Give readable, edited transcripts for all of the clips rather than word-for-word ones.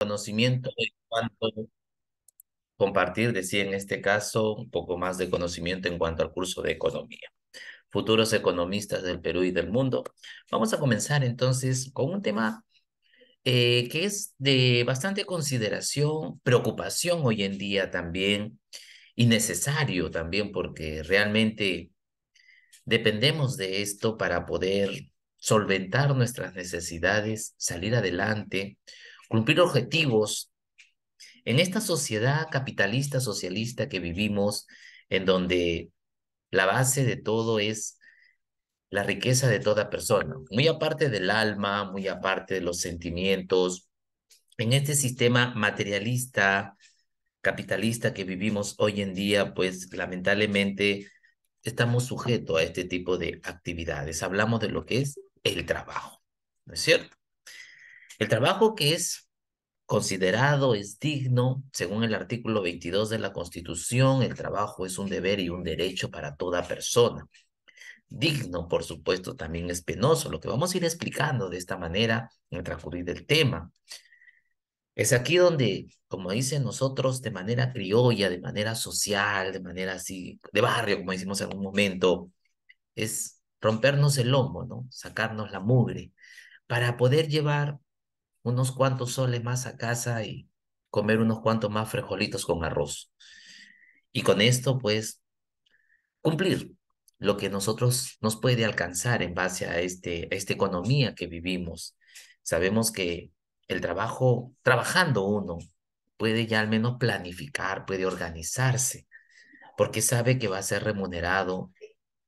Conocimiento en cuanto compartir, decía en este caso, un poco más de conocimiento en cuanto al curso de economía. Futuros economistas del Perú y del mundo. Vamos a comenzar entonces con un tema que es de bastante consideración, preocupación hoy en día también, y necesario también porque realmente dependemos de esto para poder solventar nuestras necesidades, salir adelante, cumplir objetivos en esta sociedad capitalista, socialista que vivimos, en donde la base de todo es la riqueza de toda persona, muy aparte del alma, muy aparte de los sentimientos, en este sistema materialista, capitalista que vivimos hoy en día, pues lamentablemente estamos sujetos a este tipo de actividades. Hablamos de lo que es el trabajo, ¿no es cierto? El trabajo que es considerado es digno, según el artículo 22 de la Constitución, el trabajo es un deber y un derecho para toda persona. Digno, por supuesto, también es penoso, lo que vamos a ir explicando de esta manera en el transcurrir del tema. Es aquí donde, como dicen nosotros, de manera criolla, de manera social, de manera así, de barrio, como decimos en un momento, es rompernos el lomo, ¿no? Sacarnos la mugre para poder llevar unos cuantos soles más a casa y comer unos cuantos más frijolitos con arroz. Y con esto, pues, cumplir lo que nosotros nos puede alcanzar en base a esta economía que vivimos. Sabemos que el trabajo, trabajando uno, puede ya al menos planificar, puede organizarse, porque sabe que va a ser remunerado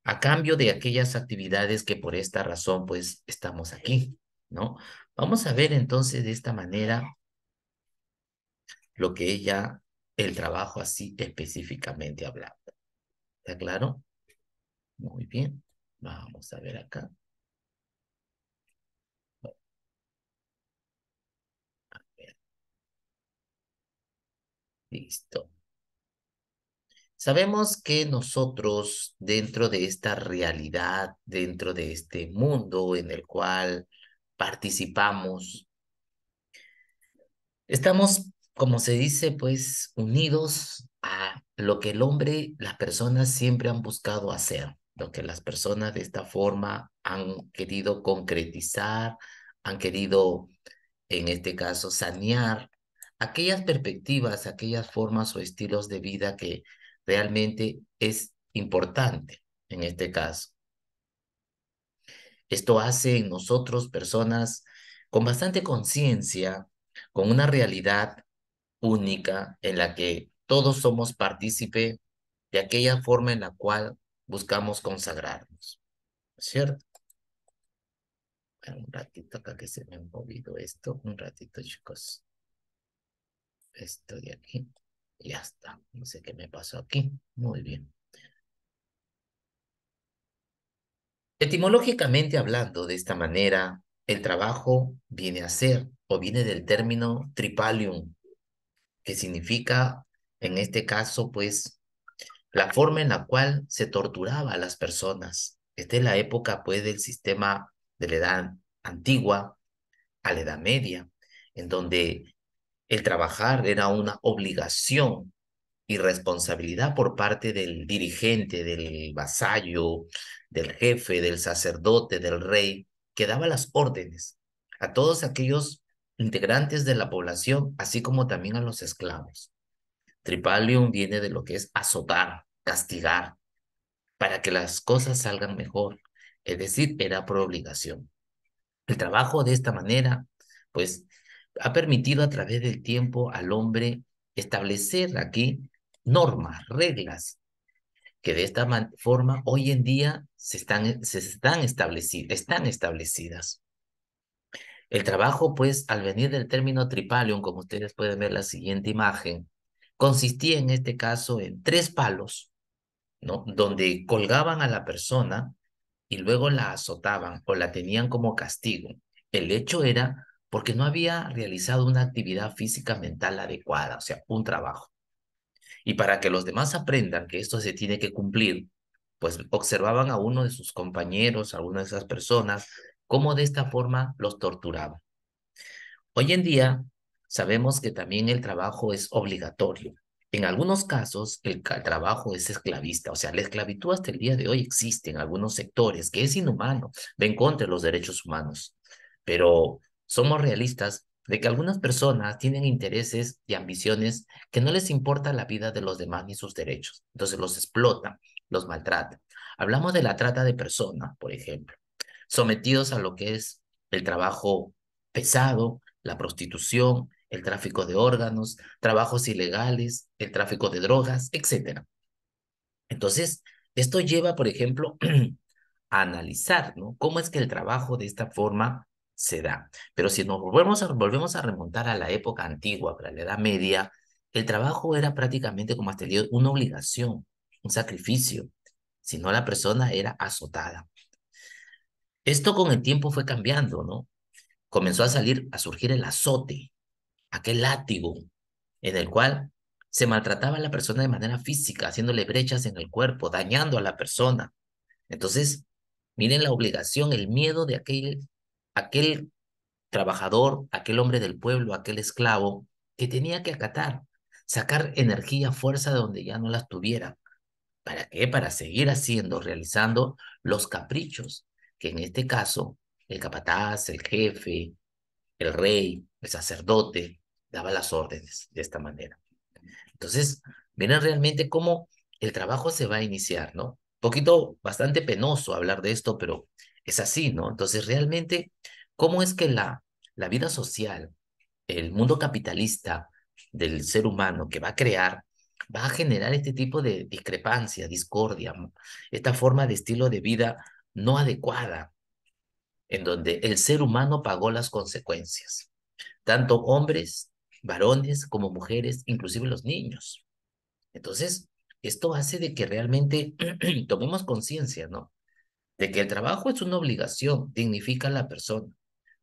a cambio de aquellas actividades que por esta razón, pues, estamos aquí, ¿no? Vamos a ver entonces de esta manera lo que es ya el trabajo así específicamente hablando. ¿Está claro? Muy bien. Vamos a ver acá. Bien, listo. Sabemos que nosotros, dentro de esta realidad, dentro de este mundo en el cual participamos, estamos, como se dice, pues unidos a lo que el hombre, las personas siempre han buscado hacer, lo que las personas de esta forma han querido concretizar, han querido, en este caso, sanear aquellas perspectivas, aquellas formas o estilos de vida que realmente es importante en este caso. Esto hace en nosotros personas con bastante conciencia, con una realidad única en la que todos somos partícipe de aquella forma en la cual buscamos consagrarnos, ¿cierto? Bueno, un ratito acá que se me ha movido esto, un ratito chicos, esto de aquí, ya está, no sé qué me pasó aquí, muy bien. Etimológicamente hablando de esta manera, el trabajo viene a ser o viene del término tripalium, que significa, en este caso, pues, la forma en la cual se torturaba a las personas. Esta es la época, pues, del sistema de la edad antigua a la edad media, en donde el trabajar era una obligación y responsabilidad por parte del dirigente, del vasallo, del jefe, del sacerdote, del rey, que daba las órdenes a todos aquellos integrantes de la población, así como también a los esclavos. Tripalium viene de lo que es azotar, castigar, para que las cosas salgan mejor. Es decir, era por obligación. El trabajo de esta manera, pues, ha permitido a través del tiempo al hombre establecer aquí normas, reglas, que de esta forma hoy en día están establecidas. El trabajo, pues, al venir del término tripalium, como ustedes pueden ver la siguiente imagen, consistía en este caso en tres palos, ¿no? Donde colgaban a la persona y luego la azotaban o la tenían como castigo. El hecho era porque no había realizado una actividad física mental adecuada, o sea, un trabajo. Y para que los demás aprendan que esto se tiene que cumplir, pues observaban a uno de sus compañeros, a una de esas personas, cómo de esta forma los torturaban. Hoy en día sabemos que también el trabajo es obligatorio. En algunos casos, el trabajo es esclavista, o sea, la esclavitud hasta el día de hoy existe en algunos sectores, que es inhumano, va en contra de los derechos humanos. Pero somos realistas de que algunas personas tienen intereses y ambiciones que no les importa la vida de los demás ni sus derechos. Entonces los explotan, los maltratan. Hablamos de la trata de personas, por ejemplo, sometidos a lo que es el trabajo pesado, la prostitución, el tráfico de órganos, trabajos ilegales, el tráfico de drogas, etcétera. Entonces, esto lleva, por ejemplo, a analizar, ¿no? ¿Cómo es que el trabajo de esta forma se da? Pero si nos volvemos a remontar a la época antigua, para la Edad Media, el trabajo era prácticamente, como hasta el día de hoy, una obligación, un sacrificio. Si no, la persona era azotada. Esto con el tiempo fue cambiando, ¿no? Comenzó a surgir el azote, aquel látigo en el cual se maltrataba a la persona de manera física, haciéndole brechas en el cuerpo, dañando a la persona. Entonces, miren la obligación, el miedo de aquel trabajador, aquel hombre del pueblo, aquel esclavo, que tenía que acatar, sacar energía, fuerza de donde ya no las tuviera. ¿Para qué? Para seguir haciendo, realizando los caprichos, que en este caso el capataz, el jefe, el rey, el sacerdote, daba las órdenes de esta manera. Entonces, miren realmente cómo el trabajo se va a iniciar, ¿no? Poquito, bastante penoso hablar de esto, pero es así, ¿no? Entonces, realmente, ¿cómo es que la vida social, el mundo capitalista del ser humano que va a crear, va a generar este tipo de discrepancia, discordia, ¿no? Esta forma de estilo de vida no adecuada, en donde el ser humano pagó las consecuencias, tanto hombres, varones, como mujeres, inclusive los niños. Entonces, esto hace de que realmente tomemos conciencia, ¿no? De que el trabajo es una obligación, dignifica a la persona,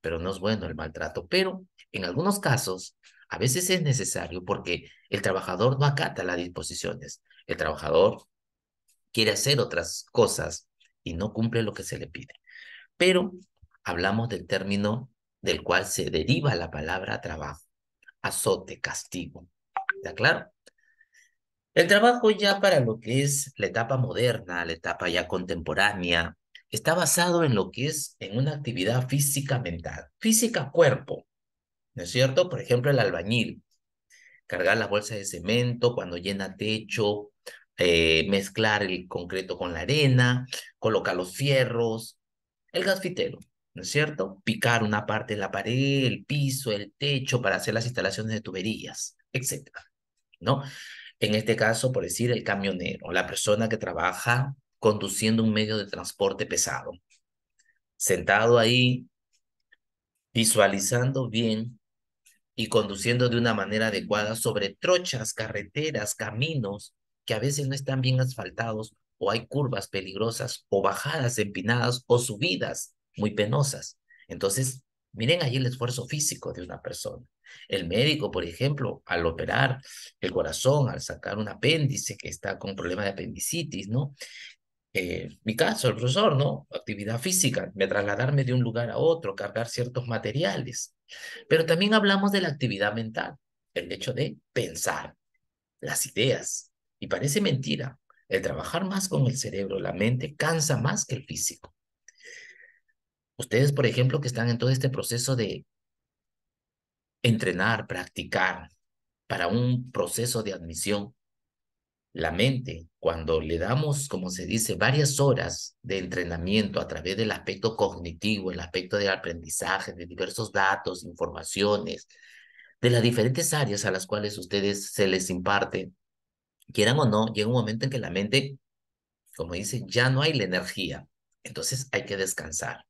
pero no es bueno el maltrato. Pero en algunos casos, a veces es necesario porque el trabajador no acata las disposiciones. El trabajador quiere hacer otras cosas y no cumple lo que se le pide. Pero hablamos del término del cual se deriva la palabra trabajo, azote, castigo. ¿Está claro? El trabajo ya para lo que es la etapa moderna, la etapa ya contemporánea, está basado en lo que es en una actividad física mental, física cuerpo, ¿no es cierto? Por ejemplo, el albañil, cargar las bolsas de cemento cuando llena techo, mezclar el concreto con la arena, colocar los fierros, el gasfitero, ¿no es cierto? Picar una parte de la pared, el piso, el techo para hacer las instalaciones de tuberías, etcétera, ¿no? En este caso, por decir, el camionero, la persona que trabaja conduciendo un medio de transporte pesado, sentado ahí, visualizando bien y conduciendo de una manera adecuada sobre trochas, carreteras, caminos que a veces no están bien asfaltados o hay curvas peligrosas o bajadas empinadas o subidas muy penosas. Entonces, miren ahí el esfuerzo físico de una persona. El médico, por ejemplo, al operar el corazón, al sacar un apéndice que está con problema de apendicitis, ¿no? Mi caso, el profesor, ¿no? Actividad física, me trasladarme de un lugar a otro, cargar ciertos materiales. Pero también hablamos de la actividad mental, el hecho de pensar, las ideas. Y parece mentira, el trabajar más con el cerebro, la mente, cansa más que el físico. Ustedes, por ejemplo, que están en todo este proceso de entrenar, practicar para un proceso de admisión, la mente, cuando le damos, como se dice, varias horas de entrenamiento a través del aspecto cognitivo, el aspecto del aprendizaje, de diversos datos, informaciones, de las diferentes áreas a las cuales ustedes se les imparte, quieran o no, llega un momento en que la mente, como dice, ya no hay la energía. Entonces hay que descansar.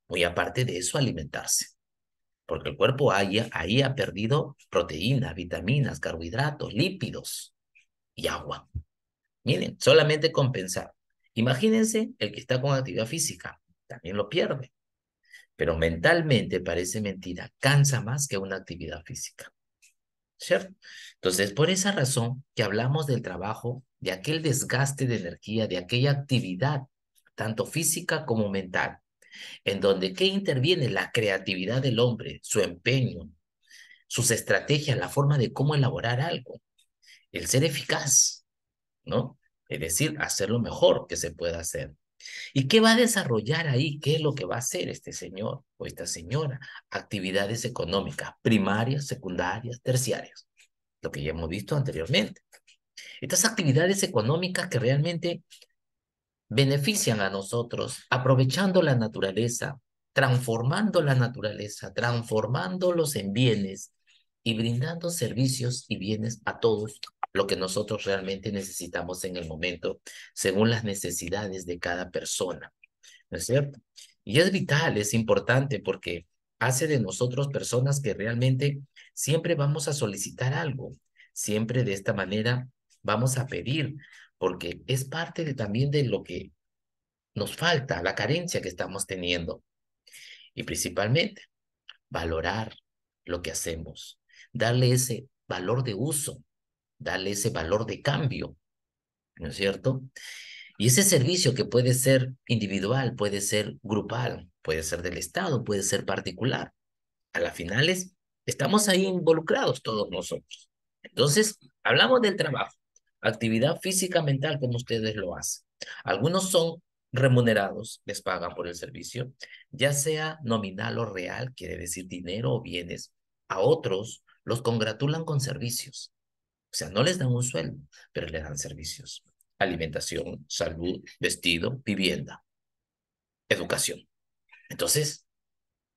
Muy aparte de eso, alimentarse. Porque el cuerpo ahí ha perdido proteínas, vitaminas, carbohidratos, lípidos y agua. Miren, solamente compensar. Imagínense el que está con actividad física, también lo pierde, pero mentalmente parece mentira, cansa más que una actividad física, ¿cierto? Entonces, por esa razón que hablamos del trabajo, de aquel desgaste de energía, de aquella actividad, tanto física como mental, en donde ¿qué interviene? La creatividad del hombre, su empeño, sus estrategias, la forma de cómo elaborar algo, el ser eficaz, ¿no? Es decir, hacer lo mejor que se pueda hacer. ¿Y qué va a desarrollar ahí? ¿Qué es lo que va a hacer este señor o esta señora? Actividades económicas, primarias, secundarias, terciarias, lo que ya hemos visto anteriormente. Estas actividades económicas que realmente benefician a nosotros, aprovechando la naturaleza, transformándolos en bienes y brindando servicios y bienes a todos, lo que nosotros realmente necesitamos en el momento, según las necesidades de cada persona, ¿no es cierto? Y es vital, es importante porque hace de nosotros personas que realmente siempre vamos a solicitar algo, siempre de esta manera vamos a pedir, porque es parte también de lo que nos falta, la carencia que estamos teniendo. Y principalmente, valorar lo que hacemos, darle ese valor de uso, darle ese valor de cambio, ¿no es cierto? Y ese servicio que puede ser individual, puede ser grupal, puede ser del Estado, puede ser particular. A las finales, estamos ahí involucrados todos nosotros. Entonces, hablamos del trabajo, actividad física mental como ustedes lo hacen. Algunos son remunerados, les pagan por el servicio, ya sea nominal o real, quiere decir dinero o bienes. A otros los congratulan con servicios. O sea, no les dan un sueldo, pero les dan servicios. Alimentación, salud, vestido, vivienda, educación. Entonces,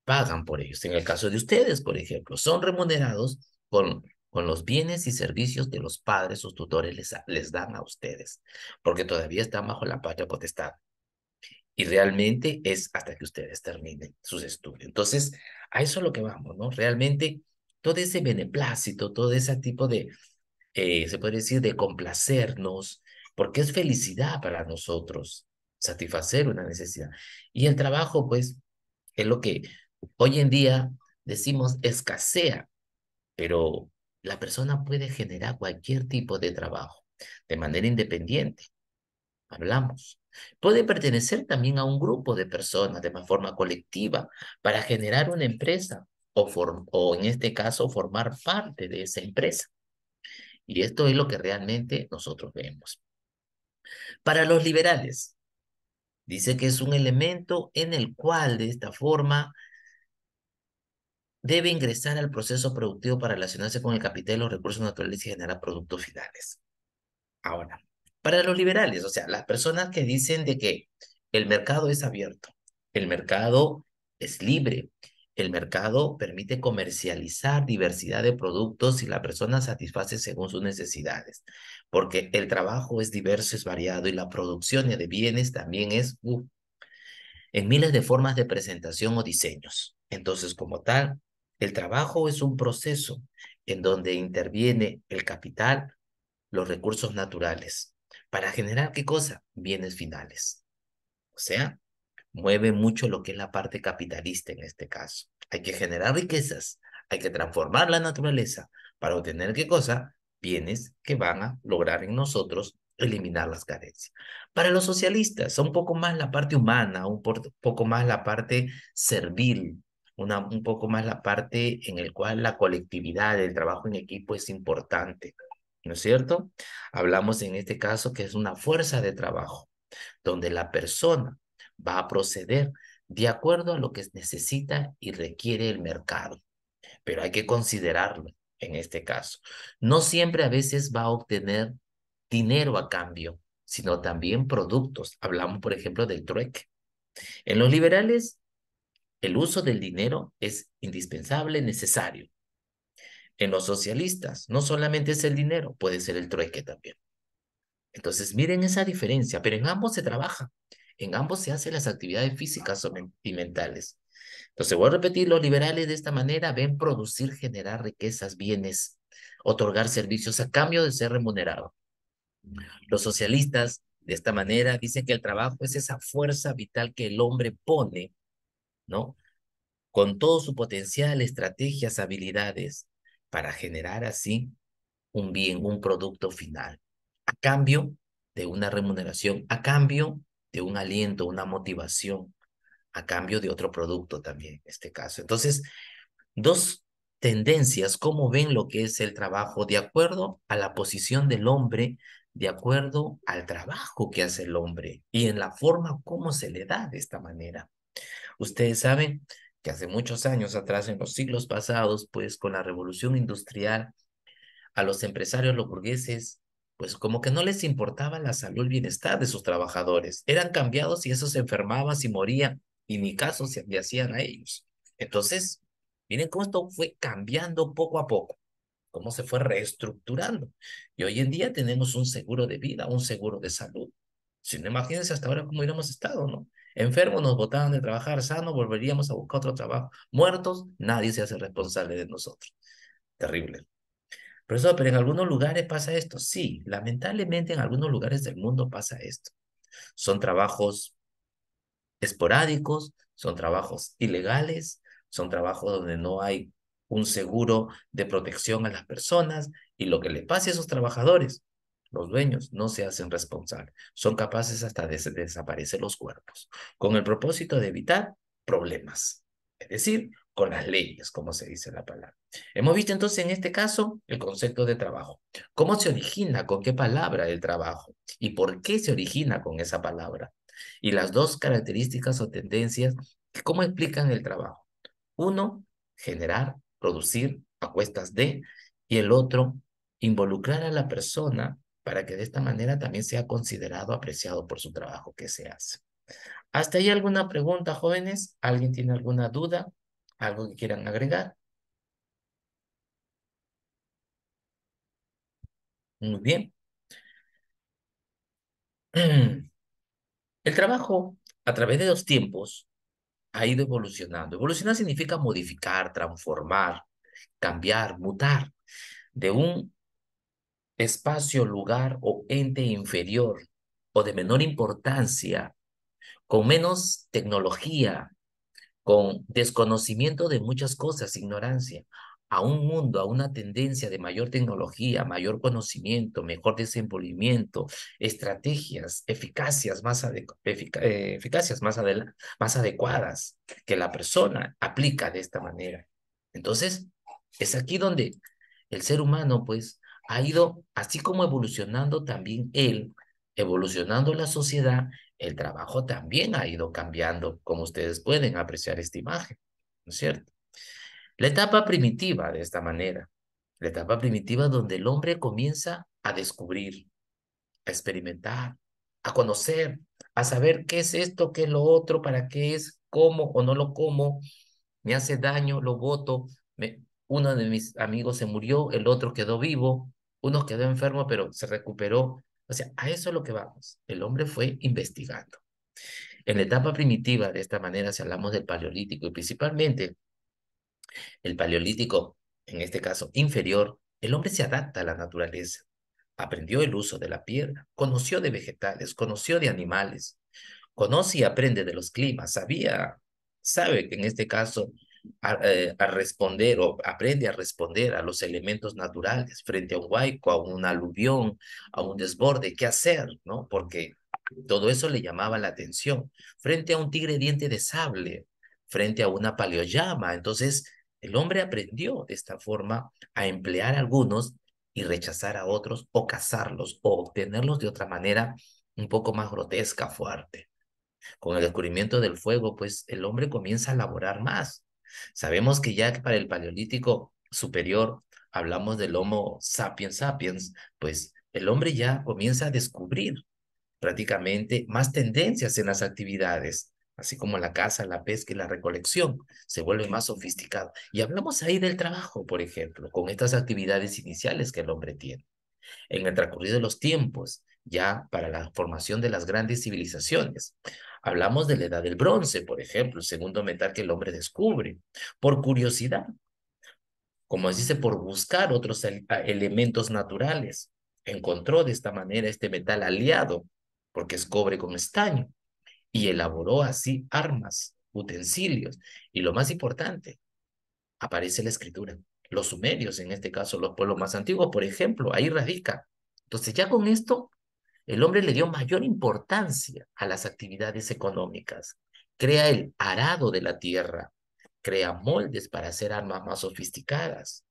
pagan por ellos. En el caso de ustedes, por ejemplo, son remunerados con los bienes y servicios de los padres o tutores les dan a ustedes, porque todavía están bajo la patria potestad. Y realmente es hasta que ustedes terminen sus estudios. Entonces, a eso es lo que vamos, ¿no? Realmente, todo ese beneplácito, todo ese tipo de, se puede decir, de complacernos, porque es felicidad para nosotros, satisfacer una necesidad. Y el trabajo, pues, es lo que hoy en día decimos escasea, pero la persona puede generar cualquier tipo de trabajo de manera independiente. Hablamos. Puede pertenecer también a un grupo de personas de forma colectiva para generar una empresa o en este caso formar parte de esa empresa. Y esto es lo que realmente nosotros vemos. Para los liberales, dice que es un elemento en el cual de esta forma debe ingresar al proceso productivo para relacionarse con el capital y los recursos naturales y generar productos finales. Ahora, para los liberales, o sea, las personas que dicen de que el mercado es abierto, el mercado es libre, el mercado permite comercializar diversidad de productos y la persona satisface según sus necesidades, porque el trabajo es diverso, es variado y la producción de bienes también es en miles de formas de presentación o diseños. Entonces, como tal, el trabajo es un proceso en donde interviene el capital, los recursos naturales, para generar ¿qué cosa? Bienes finales. O sea, mueve mucho lo que es la parte capitalista en este caso. Hay que generar riquezas, hay que transformar la naturaleza para obtener ¿qué cosa? Bienes que van a lograr en nosotros eliminar las carencias. Para los socialistas, un poco más la parte humana, poco más la parte servil, un poco más la parte en el cual la colectividad, el trabajo en equipo es importante, ¿no es cierto? Hablamos en este caso que es una fuerza de trabajo, donde la persona va a proceder de acuerdo a lo que necesita y requiere el mercado, pero hay que considerarlo en este caso. No siempre a veces va a obtener dinero a cambio, sino también productos. Hablamos, por ejemplo, del trueque. En los liberales, el uso del dinero es indispensable, necesario. En los socialistas, no solamente es el dinero, puede ser el trueque también. Entonces, miren esa diferencia, pero en ambos se trabaja, en ambos se hacen las actividades físicas y mentales. Entonces, voy a repetir, los liberales de esta manera ven producir, generar riquezas, bienes, otorgar servicios a cambio de ser remunerado. Los socialistas de esta manera dicen que el trabajo es esa fuerza vital que el hombre pone, ¿no? Con todo su potencial, estrategias, habilidades, para generar así un bien, un producto final, a cambio de una remuneración, a cambio de un aliento, una motivación, a cambio de otro producto también, en este caso. Entonces, dos tendencias, cómo ven lo que es el trabajo de acuerdo a la posición del hombre, de acuerdo al trabajo que hace el hombre y en la forma como se le da de esta manera. Ustedes saben que hace muchos años atrás, en los siglos pasados, pues con la revolución industrial, a los empresarios, los burgueses, pues como que no les importaba la salud y el bienestar de sus trabajadores. Eran cambiados y esos se enfermaban y morían, y ni caso se le hacían a ellos. Entonces, miren cómo esto fue cambiando poco a poco, cómo se fue reestructurando. Y hoy en día tenemos un seguro de vida, un seguro de salud. Si no, imagínense hasta ahora cómo hubiéramos estado, ¿no? Enfermos nos botaban de trabajar, sanos volveríamos a buscar otro trabajo. Muertos, nadie se hace responsable de nosotros. Terrible. Profesor, pero en algunos lugares pasa esto. Sí, lamentablemente en algunos lugares del mundo pasa esto. Son trabajos esporádicos, son trabajos ilegales, son trabajos donde no hay un seguro de protección a las personas y lo que le pase a esos trabajadores, los dueños no se hacen responsables, son capaces hasta de desaparecer los cuerpos, con el propósito de evitar problemas, es decir, con las leyes, como se dice la palabra. Hemos visto entonces en este caso el concepto de trabajo. ¿Cómo se origina? ¿Con qué palabra el trabajo? ¿Y por qué se origina con esa palabra? Y las dos características o tendencias, ¿cómo explican el trabajo? Uno, generar, producir a cuestas de, y el otro, involucrar a la persona para que de esta manera también sea considerado, apreciado por su trabajo que se hace. ¿Hasta ahí alguna pregunta, jóvenes? ¿Alguien tiene alguna duda? ¿Algo que quieran agregar? Muy bien. El trabajo, a través de los tiempos, ha ido evolucionando. Evolucionar significa modificar, transformar, cambiar, mutar de un espacio, lugar o ente inferior o de menor importancia, con menos tecnología, con desconocimiento de muchas cosas, ignorancia, a un mundo, a una tendencia de mayor tecnología, mayor conocimiento, mejor desenvolvimiento, estrategias, eficacias eficacias más adecuadas que la persona aplica de esta manera. Entonces, es aquí donde el ser humano, pues, ha ido, así como evolucionando también él, evolucionando la sociedad, el trabajo también ha ido cambiando, como ustedes pueden apreciar esta imagen, ¿no es cierto? La etapa primitiva de esta manera, la etapa primitiva donde el hombre comienza a descubrir, a experimentar, a conocer, a saber qué es esto, qué es lo otro, para qué es, cómo o no lo como, me hace daño, lo boto, uno de mis amigos se murió, el otro quedó vivo, uno quedó enfermo, pero se recuperó. O sea, a eso es lo que vamos. El hombre fue investigando. En la etapa primitiva, de esta manera, si hablamos del paleolítico y principalmente el paleolítico, en este caso inferior, el hombre se adapta a la naturaleza. Aprendió el uso de la piedra, conoció de vegetales, conoció de animales, conoce y aprende de los climas, sabe que en este caso a responder o aprende a responder a los elementos naturales frente a un huaico, a un aluvión, a un desborde, qué hacer, ¿no? Porque todo eso le llamaba la atención. Frente a un tigre diente de sable, frente a una paleollama. Entonces, el hombre aprendió de esta forma a emplear a algunos y rechazar a otros o cazarlos o obtenerlos de otra manera un poco más grotesca, fuerte. Con el descubrimiento del fuego, pues el hombre comienza a laborar más. Sabemos que ya para el paleolítico superior, hablamos del Homo sapiens sapiens, pues el hombre ya comienza a descubrir prácticamente más tendencias en las actividades, así como la caza, la pesca y la recolección, se vuelve más sofisticado. Y hablamos ahí del trabajo, por ejemplo, con estas actividades iniciales que el hombre tiene. En el transcurrido de los tiempos, ya para la formación de las grandes civilizaciones, hablamos de la edad del bronce, por ejemplo, el segundo metal que el hombre descubre, por curiosidad, como se dice, por buscar otros elementos naturales. Encontró de esta manera este metal aliado, porque es cobre con estaño, y elaboró así armas, utensilios, y lo más importante, aparece la escritura. Los sumerios, en este caso los pueblos más antiguos, por ejemplo, ahí radica. Entonces ya con esto, el hombre le dio mayor importancia a las actividades económicas. Crea el arado de la tierra, crea moldes para hacer armas más sofisticadas,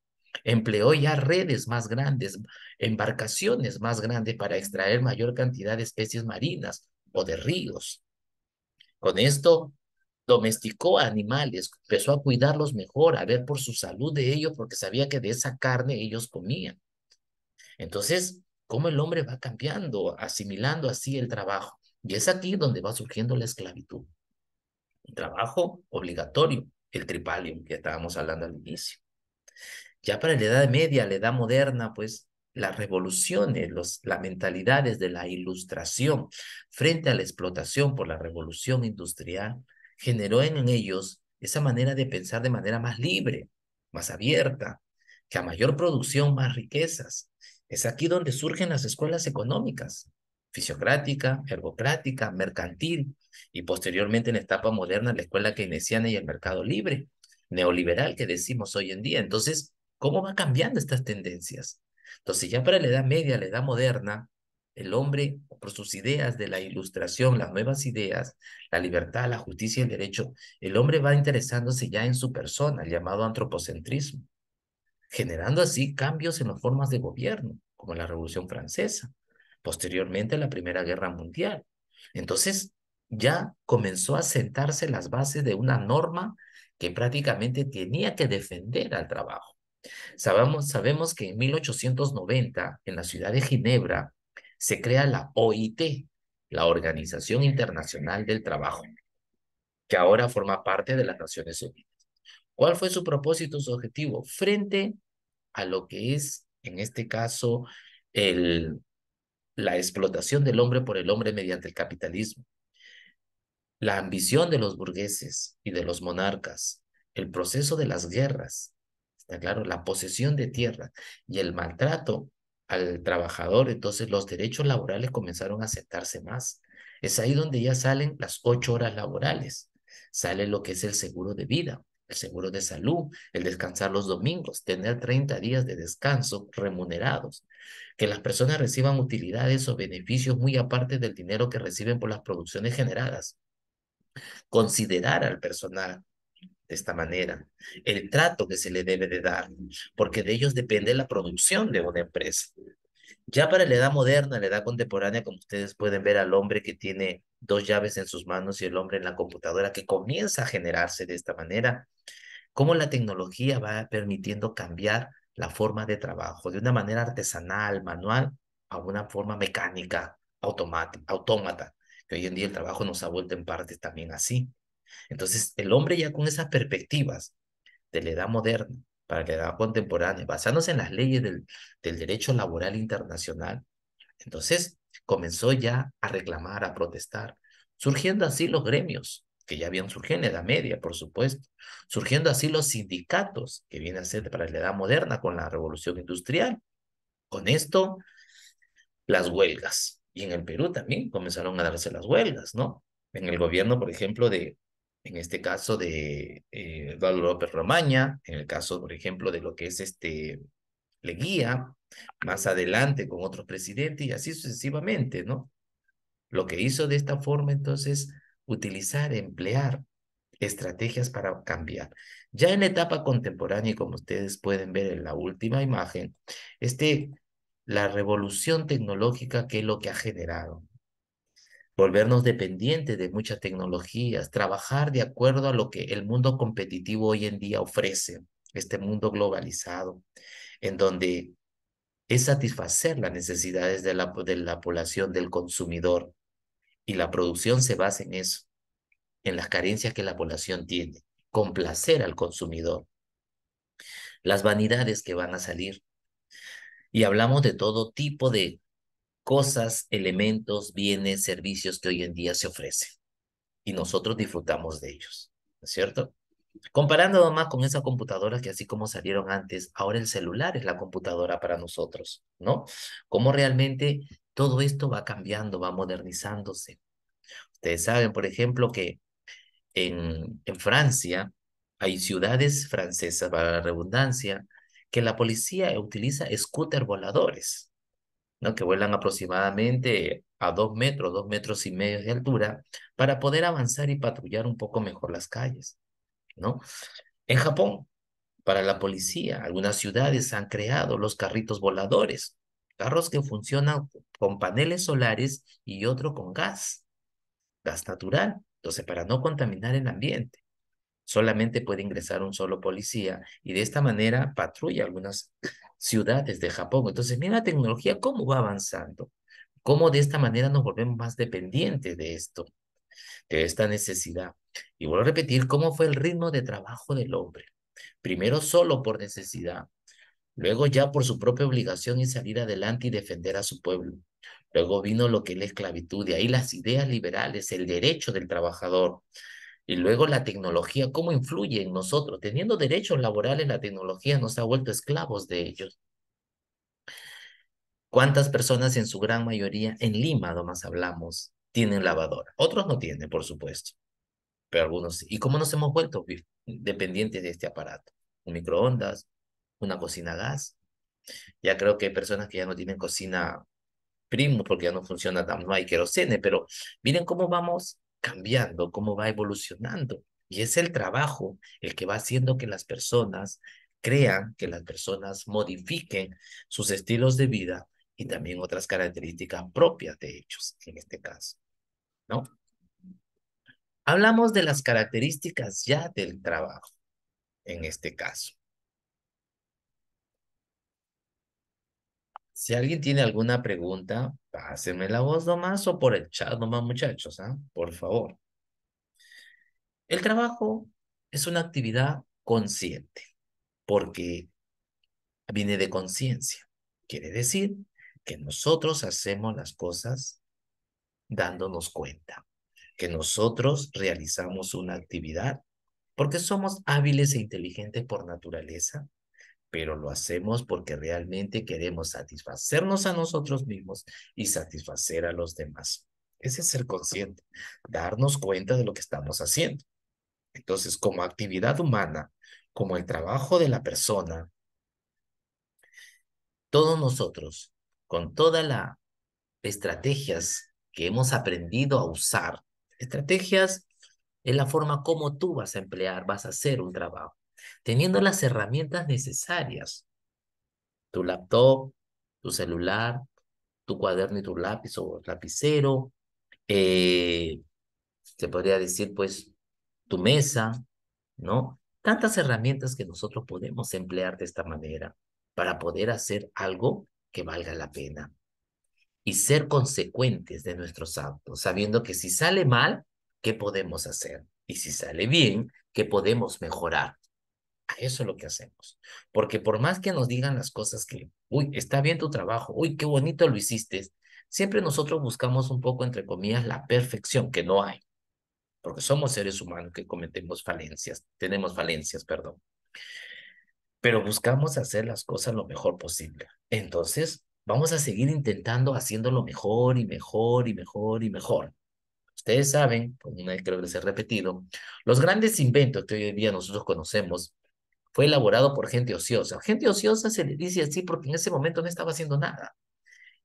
empleó ya redes más grandes, embarcaciones más grandes para extraer mayor cantidad de especies marinas o de ríos. Con esto domesticó a animales, empezó a cuidarlos mejor, a ver por su salud de ellos, porque sabía que de esa carne ellos comían. Entonces, ¿cómo el hombre va cambiando, asimilando así el trabajo? Y es aquí donde va surgiendo la esclavitud. Un trabajo obligatorio, el tripalium que estábamos hablando al inicio. Ya para la Edad Media, la Edad Moderna, pues las revoluciones, las mentalidades de la ilustración frente a la explotación por la revolución industrial generó en ellos esa manera de pensar de manera más libre, más abierta, que a mayor producción, más riquezas. Es aquí donde surgen las escuelas económicas, fisiocrática, ergocrática, mercantil, y posteriormente en la etapa moderna la escuela keynesiana y el mercado libre, neoliberal que decimos hoy en día. Entonces, ¿cómo va cambiando estas tendencias? Entonces, ya para la Edad Media, la Edad Moderna, el hombre, por sus ideas de la ilustración, las nuevas ideas, la libertad, la justicia y el derecho, el hombre va interesándose ya en su persona, el llamado antropocentrismo, generando así cambios en las formas de gobierno, como la Revolución Francesa, posteriormente la Primera Guerra Mundial. Entonces, ya comenzó a sentarse las bases de una norma que prácticamente tenía que defender al trabajo. Sabemos que en 1890, en la ciudad de Ginebra, se crea la OIT, la Organización Internacional del Trabajo, que ahora forma parte de las Naciones Unidas. ¿Cuál fue su propósito, su objetivo? Frente a lo que es, en este caso, el, la explotación del hombre por el hombre mediante el capitalismo, la ambición de los burgueses y de los monarcas, el proceso de las guerras, está claro, la posesión de tierra y el maltrato al trabajador, entonces los derechos laborales comenzaron a aceptarse más. Es ahí donde ya salen las 8 horas laborales, sale lo que es el seguro de vida, el seguro de salud, el descansar los domingos, tener 30 días de descanso remunerados, que las personas reciban utilidades o beneficios muy aparte del dinero que reciben por las producciones generadas, considerar al personal de esta manera, el trato que se le debe de dar, porque de ellos depende la producción de una empresa. Ya para la edad moderna, la edad contemporánea, como ustedes pueden ver al hombre que tiene dos llaves en sus manos y el hombre en la computadora que comienza a generarse de esta manera, cómo la tecnología va permitiendo cambiar la forma de trabajo de una manera artesanal, manual, a una forma mecánica, automática, autómata, que hoy en día el trabajo nos ha vuelto en partes también así. Entonces, el hombre ya con esas perspectivas de la edad moderna para la edad contemporánea, basándose en las leyes del derecho laboral internacional, entonces comenzó ya a reclamar, a protestar, surgiendo así los gremios, que ya habían surgido en la Edad Media, por supuesto, surgiendo así los sindicatos, que viene a ser para la edad moderna con la revolución industrial. Con esto, las huelgas. Y en el Perú también comenzaron a darse las huelgas, ¿no? En el gobierno, por ejemplo, en este caso de Eduardo López Romaña, en el caso, por ejemplo, de lo que es Leguía, más adelante con otros presidentes y así sucesivamente, ¿no? Lo que hizo de esta forma, entonces, utilizar, emplear estrategias para cambiar. Ya en la etapa contemporánea, y como ustedes pueden ver en la última imagen, este, la revolución tecnológica, ¿qué es lo que ha generado? Volvernos dependientes de muchas tecnologías, trabajar de acuerdo a lo que el mundo competitivo hoy en día ofrece, este mundo globalizado, en donde es satisfacer las necesidades de la población, del consumidor, y la producción se basa en eso, en las carencias que la población tiene, complacer al consumidor, las vanidades que van a salir. Y hablamos de todo tipo de cosas, elementos, bienes, servicios que hoy en día se ofrecen y nosotros disfrutamos de ellos, ¿no es cierto? Comparando nomás con esas computadoras que así como salieron antes, ahora el celular es la computadora para nosotros, ¿no? Cómo realmente todo esto va cambiando, va modernizándose. Ustedes saben, por ejemplo, que en Francia hay ciudades francesas, para la redundancia, que la policía utiliza scooter voladores, ¿no? Que vuelan aproximadamente a 2 metros, 2,5 metros de altura, para poder avanzar y patrullar un poco mejor las calles. ¿no? En Japón, para la policía, algunas ciudades han creado los carritos voladores, carros que funcionan con paneles solares y otro con gas natural. Entonces, para no contaminar el ambiente, solamente puede ingresar un solo policía y de esta manera patrulla algunas ciudades de Japón. Entonces, mira la tecnología cómo va avanzando, cómo de esta manera nos volvemos más dependientes de esto, de esta necesidad. Y vuelvo a repetir cómo fue el ritmo de trabajo del hombre. Primero solo por necesidad, luego ya por su propia obligación y salir adelante y defender a su pueblo. Luego vino lo que es la esclavitud, de ahí las ideas liberales, el derecho del trabajador. Y luego la tecnología, cómo influye en nosotros. Teniendo derechos laborales, la tecnología nos ha vuelto esclavos de ellos. ¿Cuántas personas en su gran mayoría, en Lima, nomás hablamos, tienen lavadora? Otros no tienen, por supuesto, pero algunos sí. ¿Y cómo nos hemos vuelto dependientes de este aparato? Un microondas, una cocina a gas. Ya creo que hay personas que ya no tienen cocina primo porque ya no funciona, no hay querosene, pero miren cómo vamos cambiando, cómo va evolucionando. Y es el trabajo el que va haciendo que las personas crean, que las personas modifiquen sus estilos de vida y también otras características propias de ellos, en este caso, ¿no? Hablamos de las características ya del trabajo, en este caso. Si alguien tiene alguna pregunta, pásenme la voz nomás o por el chat nomás, muchachos, ¿ah? Por favor. El trabajo es una actividad consciente porque viene de conciencia. Quiere decir que nosotros hacemos las cosas dándonos cuenta, que nosotros realizamos una actividad porque somos hábiles e inteligentes por naturaleza, pero lo hacemos porque realmente queremos satisfacernos a nosotros mismos y satisfacer a los demás. Ese es ser consciente, darnos cuenta de lo que estamos haciendo. Entonces, como actividad humana, como el trabajo de la persona, todos nosotros, con todas las estrategias que hemos aprendido a usar, estrategias es la forma como tú vas a emplear, vas a hacer un trabajo, teniendo las herramientas necesarias, tu laptop, tu celular, tu cuaderno y tu lápiz o lapicero, eh, se podría decir, pues, tu mesa, ¿no? Tantas herramientas que nosotros podemos emplear de esta manera para poder hacer algo que valga la pena y ser consecuentes de nuestros actos, sabiendo que si sale mal, ¿qué podemos hacer? Y si sale bien, ¿qué podemos mejorar? A eso es lo que hacemos. Porque por más que nos digan las cosas que, uy, está bien tu trabajo, uy, qué bonito lo hiciste, siempre nosotros buscamos un poco, entre comillas, la perfección, que no hay, porque somos seres humanos que cometemos falencias, tenemos falencias, perdón, pero buscamos hacer las cosas lo mejor posible. Entonces, vamos a seguir intentando haciéndolo mejor y mejor y mejor y mejor. Ustedes saben, como una vez creo que les he repetido, los grandes inventos que hoy en día nosotros conocemos fue elaborado por gente ociosa. Gente ociosa se le dice así porque en ese momento no estaba haciendo nada.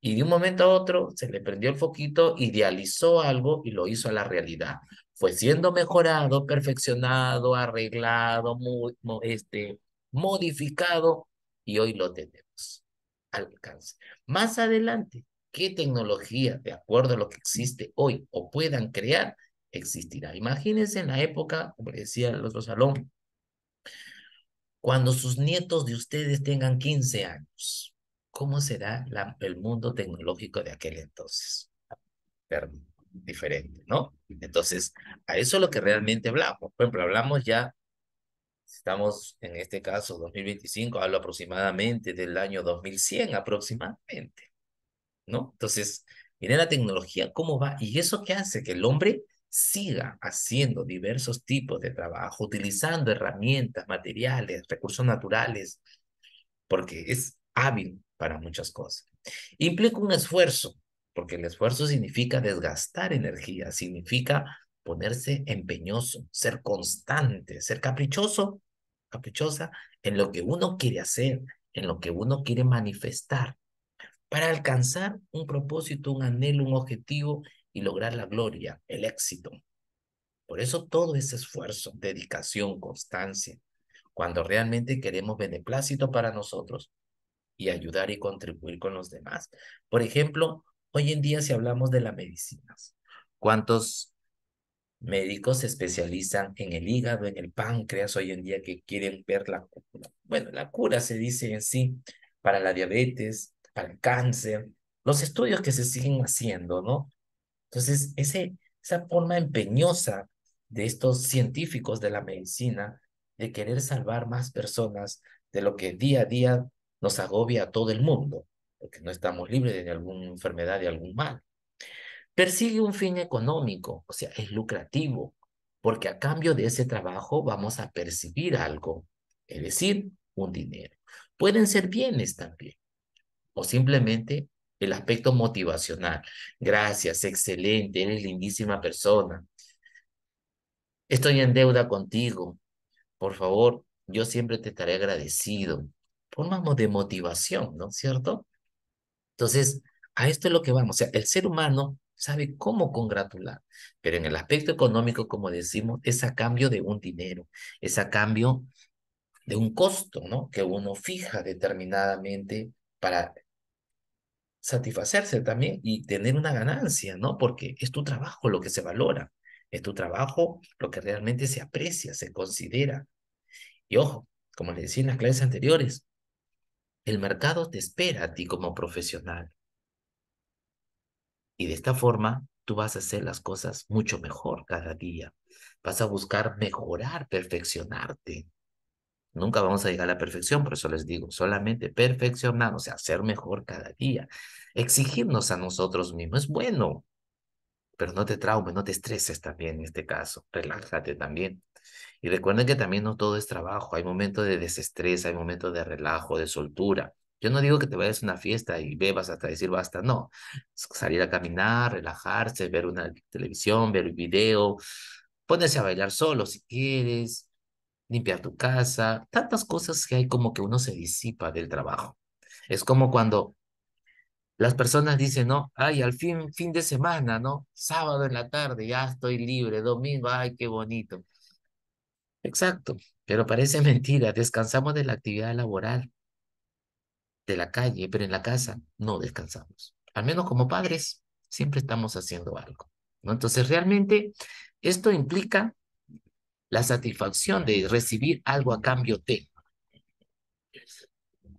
Y de un momento a otro se le prendió el foquito, idealizó algo y lo hizo a la realidad. Fue siendo mejorado, perfeccionado, arreglado, modificado y hoy lo tenemos al alcance. Más adelante, ¿qué tecnología, de acuerdo a lo que existe hoy o puedan crear, existirá? Imagínense en la época, como le decía el otro salón, cuando sus nietos de ustedes tengan 15 años, ¿cómo será el mundo tecnológico de aquel entonces? Pero diferente, ¿no? Entonces, a eso es lo que realmente hablamos. Por ejemplo, hablamos ya, estamos en este caso 2025, hablo aproximadamente del año 2100 aproximadamente, ¿no? Entonces, miren la tecnología cómo va y eso que hace que el hombre siga haciendo diversos tipos de trabajo, utilizando herramientas, materiales, recursos naturales, porque es hábil para muchas cosas. Implica un esfuerzo, porque el esfuerzo significa desgastar energía, significa ponerse empeñoso, ser constante, ser caprichoso, caprichosa en lo que uno quiere hacer, en lo que uno quiere manifestar, para alcanzar un propósito, un anhelo, un objetivo y lograr la gloria, el éxito. Por eso todo ese esfuerzo, dedicación, constancia, cuando realmente queremos beneplácito para nosotros y ayudar y contribuir con los demás. Por ejemplo, hoy en día si hablamos de las medicinas, ¿cuántos médicos se especializan en el hígado, en el páncreas hoy en día que quieren ver la cura? Bueno, la cura se dice en sí para la diabetes, para el cáncer, los estudios que se siguen haciendo, ¿no? Entonces, esa forma empeñosa de estos científicos de la medicina de querer salvar más personas de lo que día a día nos agobia a todo el mundo, porque no estamos libres de alguna enfermedad, de algún mal. Persigue un fin económico, o sea, es lucrativo, porque a cambio de ese trabajo vamos a percibir algo, es decir, un dinero. Pueden ser bienes también, o simplemente el aspecto motivacional. Gracias, excelente, eres lindísima persona. Estoy en deuda contigo. Por favor, yo siempre te estaré agradecido. Formas de motivación, ¿no es cierto? Entonces, a esto es lo que vamos. O sea, el ser humano sabe cómo congratular, pero en el aspecto económico, como decimos, es a cambio de un dinero, es a cambio de un costo, ¿no? Que uno fija determinadamente para satisfacerse también y tener una ganancia, ¿no? Porque es tu trabajo lo que se valora, es tu trabajo lo que realmente se aprecia, se considera. Y ojo, como les decía en las clases anteriores, el mercado te espera a ti como profesional y de esta forma tú vas a hacer las cosas mucho mejor cada día. Vas a buscar mejorar, perfeccionarte. Nunca vamos a llegar a la perfección, por eso les digo, solamente perfeccionar, o sea, ser mejor cada día. Exigirnos a nosotros mismos es bueno, pero no te traumes, no te estreses también en este caso, relájate también. Y recuerden que también no todo es trabajo, hay momentos de desestrés, hay momentos de relajo, de soltura. Yo no digo que te vayas a una fiesta y bebas hasta decir basta, no. Salir a caminar, relajarse, ver una televisión, ver un video, ponerse a bailar solo si quieres, limpiar tu casa, tantas cosas que hay como que uno se disipa del trabajo. Es como cuando las personas dicen, ¿no? Ay, al fin de semana, ¿no? Sábado en la tarde, ya estoy libre, domingo, ay, qué bonito. Exacto, pero parece mentira, descansamos de la actividad laboral, de la calle, pero en la casa no descansamos. Al menos como padres, siempre estamos haciendo algo, ¿no? Entonces, realmente, esto implica la satisfacción de recibir algo a cambio de.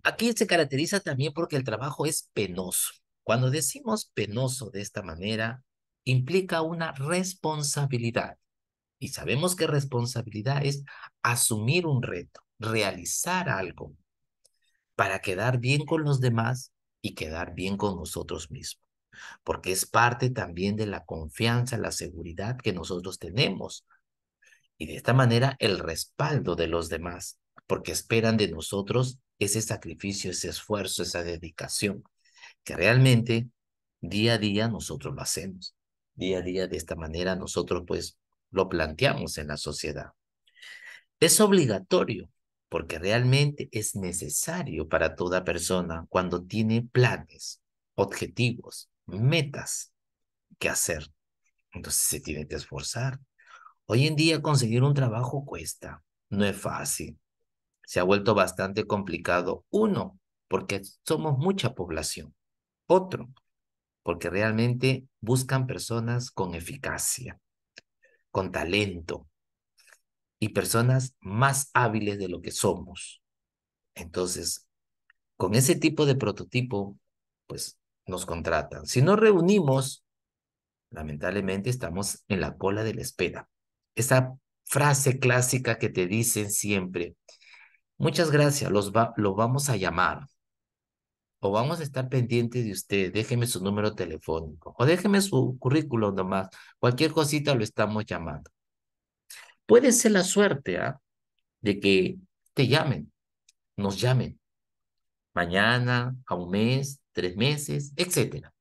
Aquí se caracteriza también porque el trabajo es penoso. Cuando decimos penoso de esta manera, implica una responsabilidad. Y sabemos que responsabilidad es asumir un reto, realizar algo para quedar bien con los demás y quedar bien con nosotros mismos, porque es parte también de la confianza, la seguridad que nosotros tenemos y de esta manera el respaldo de los demás, porque esperan de nosotros ese sacrificio, ese esfuerzo, esa dedicación, que realmente día a día nosotros lo hacemos. Día a día de esta manera nosotros pues lo planteamos en la sociedad. Es obligatorio porque realmente es necesario para toda persona cuando tiene planes, objetivos, metas que hacer. Entonces se tiene que esforzar. Hoy en día conseguir un trabajo cuesta, no es fácil. Se ha vuelto bastante complicado. Uno, porque somos mucha población. Otro, porque realmente buscan personas con eficacia, con talento y personas más hábiles de lo que somos. Entonces, con ese tipo de prototipo, pues nos contratan. Si no reunimos, lamentablemente estamos en la cola de la espera. Esa frase clásica que te dicen siempre, muchas gracias, lo vamos a llamar o vamos a estar pendientes de usted, déjeme su número telefónico o déjeme su currículum nomás, cualquier cosita lo estamos llamando. Puede ser la suerte, ¿ah? De que te llamen, nos llamen mañana, a un mes, 3 meses, etcétera.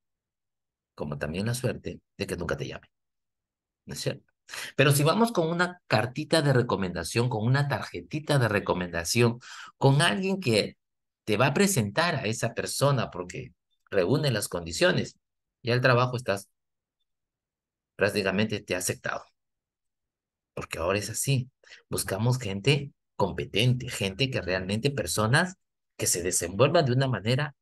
Como también la suerte de que nunca te llamen, ¿no es cierto? Pero si vamos con una cartita de recomendación, con una tarjetita de recomendación, con alguien que te va a presentar a esa persona porque reúne las condiciones, ya el trabajo estás prácticamente te ha aceptado. porque ahora es así. Buscamos gente competente, gente que realmente, personas que se desenvuelvan de una manera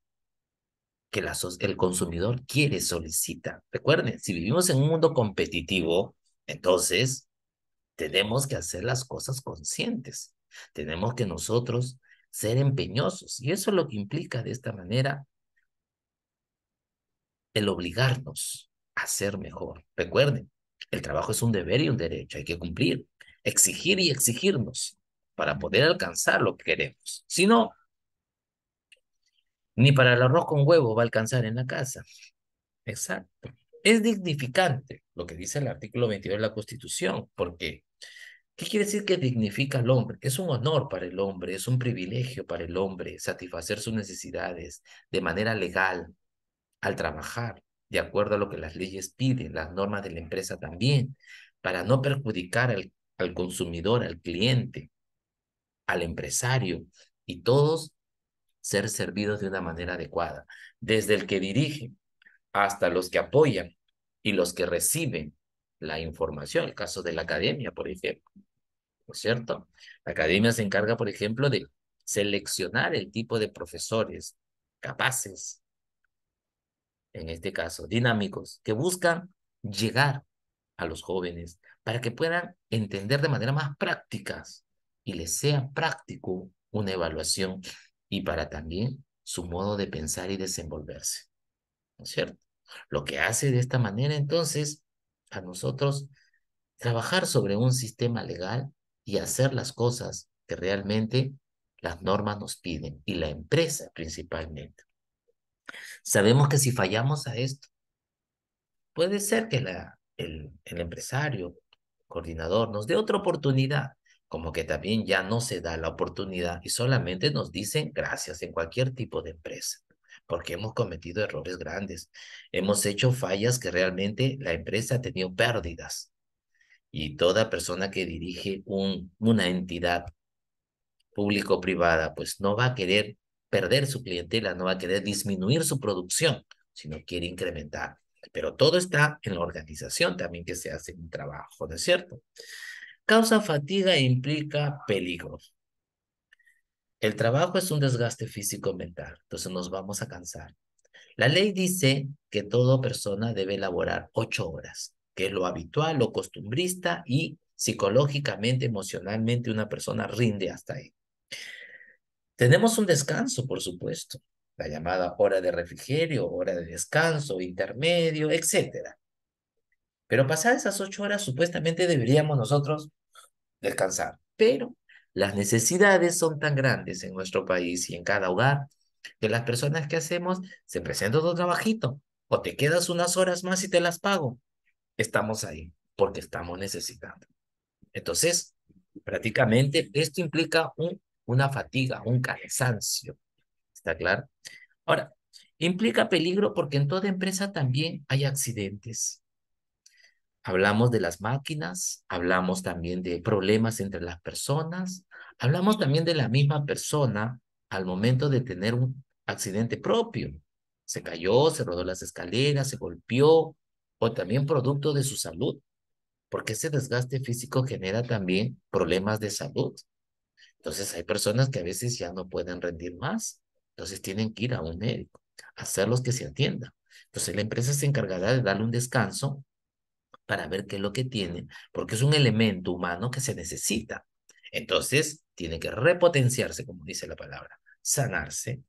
que el consumidor quiere, solicita. Recuerden, si vivimos en un mundo competitivo, entonces tenemos que hacer las cosas conscientes. Tenemos que nosotros ser empeñosos. Y eso es lo que implica de esta manera el obligarnos a ser mejor. Recuerden, el trabajo es un deber y un derecho. Hay que cumplir, exigir y exigirnos para poder alcanzar lo que queremos. Si no, ni para el arroz con huevo va a alcanzar en la casa. Exacto. Es dignificante lo que dice el artículo 22 de la Constitución, porque ¿qué quiere decir que dignifica al hombre? Es un honor para el hombre, es un privilegio para el hombre satisfacer sus necesidades de manera legal al trabajar, de acuerdo a lo que las leyes piden, las normas de la empresa también, para no perjudicar al consumidor, al cliente, al empresario y todos ser servidos de una manera adecuada, desde el que dirige hasta los que apoyan y los que reciben la información, el caso de la academia, por ejemplo, ¿no es cierto? La academia se encarga, por ejemplo, de seleccionar el tipo de profesores capaces, en este caso, dinámicos, que buscan llegar a los jóvenes para que puedan entender de manera más prácticas y les sea práctico una evaluación y para también su modo de pensar y desenvolverse, ¿no es cierto? Lo que hace de esta manera, entonces, a nosotros trabajar sobre un sistema legal y hacer las cosas que realmente las normas nos piden y la empresa principalmente. Sabemos que si fallamos a esto, puede ser que el empresario, coordinador, nos dé otra oportunidad, como que también ya no se da la oportunidad y solamente nos dicen gracias en cualquier tipo de empresa, porque hemos cometido errores grandes, hemos hecho fallas que realmente la empresa ha tenido pérdidas y toda persona que dirige una entidad público-privada, pues no va a querer perder su clientela, no va a querer disminuir su producción, sino quiere incrementar. Pero todo está en la organización también que se hace un trabajo, ¿no es cierto? Causa fatiga e implica peligro. El trabajo es un desgaste físico mental, entonces nos vamos a cansar. La ley dice que toda persona debe elaborar 8 horas, que es lo habitual, lo costumbrista y psicológicamente, emocionalmente una persona rinde hasta ahí. Tenemos un descanso, por supuesto, la llamada hora de refrigerio, hora de descanso, intermedio, etcétera. Pero pasadas esas 8 horas, supuestamente deberíamos nosotros descansar. Pero las necesidades son tan grandes en nuestro país y en cada hogar que las personas que hacemos se presenta otro trabajito o te quedas unas horas más y te las pago. Estamos ahí porque estamos necesitando. Entonces, prácticamente esto implica una fatiga, un cansancio. ¿Está claro? Ahora, implica peligro porque en toda empresa también hay accidentes. Hablamos de las máquinas, hablamos también de problemas entre las personas, hablamos también de la misma persona al momento de tener un accidente propio. Se cayó, se rodó las escaleras, se golpeó, o también producto de su salud, porque ese desgaste físico genera también problemas de salud. Entonces hay personas que a veces ya no pueden rendir más, entonces tienen que ir a un médico, hacerlos que se atiendan. Entonces la empresa se encargará de darle un descanso para ver qué es lo que tiene, porque es un elemento humano que se necesita. Entonces tiene que repotenciarse, como dice la palabra, sanarse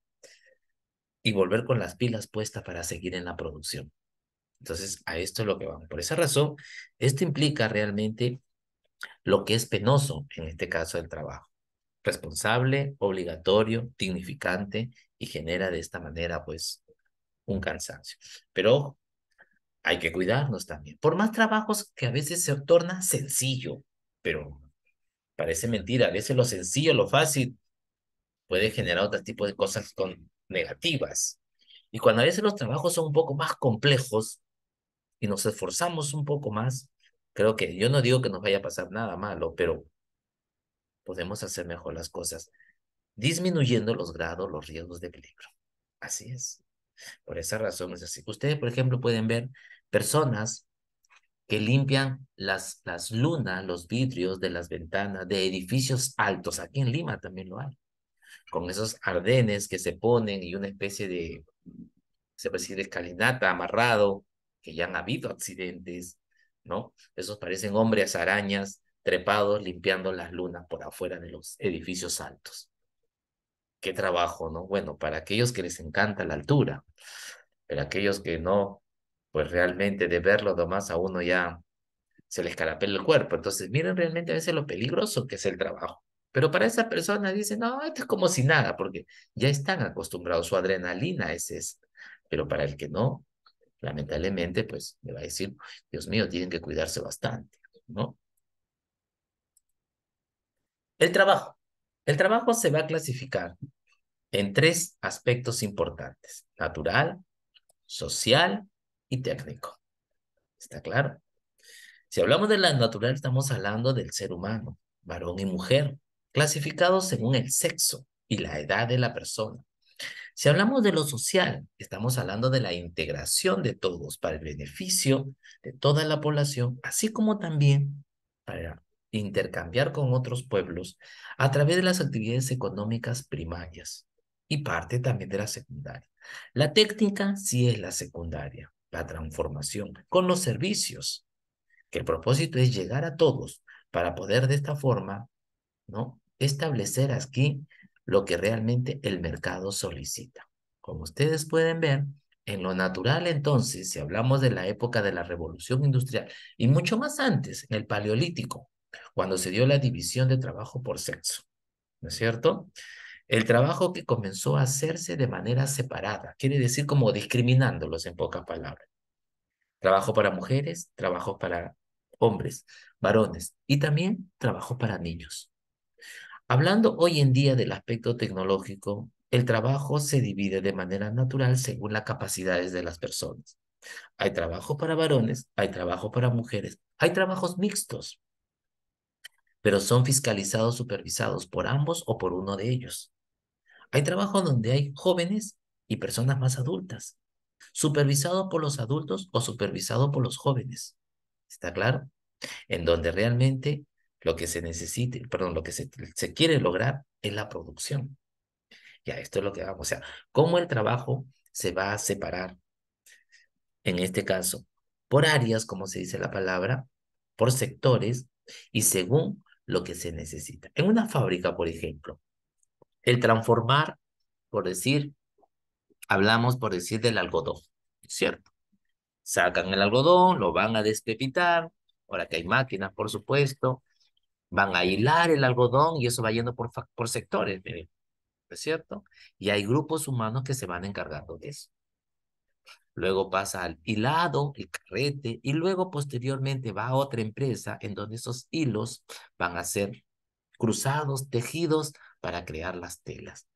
y volver con las pilas puestas para seguir en la producción. Entonces a esto es lo que vamos. Por esa razón, esto implica realmente lo que es penoso en este caso del trabajo. Responsable, obligatorio, dignificante y genera de esta manera pues un cansancio. Pero ojo, hay que cuidarnos también. Por más trabajos que a veces se torna sencillo, pero parece mentira, a veces lo sencillo, lo fácil puede generar otro tipo de cosas negativas. Y cuando a veces los trabajos son un poco más complejos y nos esforzamos un poco más, creo que yo no digo que nos vaya a pasar nada malo, pero podemos hacer mejor las cosas disminuyendo los grados, los riesgos de peligro. Así es. Por esa razón es así. Ustedes, por ejemplo, pueden ver personas que limpian las lunas, los vidrios de las ventanas de edificios altos. Aquí en Lima también lo hay, con esos ardenes que se ponen y una especie de, se puede decir, escalinata amarrado, que ya han habido accidentes, ¿no? Esos parecen hombres arañas trepados limpiando las lunas por afuera de los edificios altos. Qué trabajo, ¿no? Bueno, para aquellos que les encanta la altura, pero aquellos que no, pues realmente de verlo nomás a uno ya se les escarapela el cuerpo. Entonces, miren realmente a veces lo peligroso que es el trabajo. Pero para esa persona dicen, no, esto es como si nada, porque ya están acostumbrados, su adrenalina es esa. Pero para el que no, lamentablemente, pues le va a decir, Dios mío, tienen que cuidarse bastante, ¿no? El trabajo. El trabajo se va a clasificar en tres aspectos importantes: natural, social y técnico. ¿Está claro? Si hablamos de la natural, estamos hablando del ser humano, varón y mujer, clasificados según el sexo y la edad de la persona. Si hablamos de lo social, estamos hablando de la integración de todos para el beneficio de toda la población, así como también para intercambiar con otros pueblos a través de las actividades económicas primarias y parte también de la secundaria. La técnica sí es la secundaria, la transformación con los servicios, que el propósito es llegar a todos para poder de esta forma, ¿no? Establecer aquí lo que realmente el mercado solicita. Como ustedes pueden ver, en lo natural entonces, si hablamos de la época de la revolución industrial y mucho más antes, en el paleolítico, cuando se dio la división de trabajo por sexo, ¿no es cierto? El trabajo que comenzó a hacerse de manera separada, quiere decir como discriminándolos en pocas palabras. Trabajo para mujeres, trabajo para hombres, varones y también trabajo para niños. Hablando hoy en día del aspecto tecnológico, el trabajo se divide de manera natural según las capacidades de las personas. Hay trabajo para varones, hay trabajo para mujeres, hay trabajos mixtos, pero son fiscalizados, supervisados por ambos o por uno de ellos. Hay trabajo donde hay jóvenes y personas más adultas, supervisado por los adultos o supervisado por los jóvenes. ¿Está claro? En donde realmente lo que se necesite, perdón, lo que se quiere lograr es la producción. Ya, esto es lo que vamos, o sea, cómo el trabajo se va a separar, en este caso, por áreas, como se dice la palabra, por sectores y según lo que se necesita. En una fábrica, por ejemplo, el transformar, por decir, hablamos por decir del algodón, ¿cierto? Sacan el algodón, lo van a despepitar, ahora que hay máquinas, por supuesto, van a hilar el algodón y eso va yendo por sectores, ¿no es cierto? Y hay grupos humanos que se van encargando de eso. Luego pasa al hilado, el carrete, y luego posteriormente va a otra empresa en donde esos hilos van a ser cruzados, tejidos para crear las telas.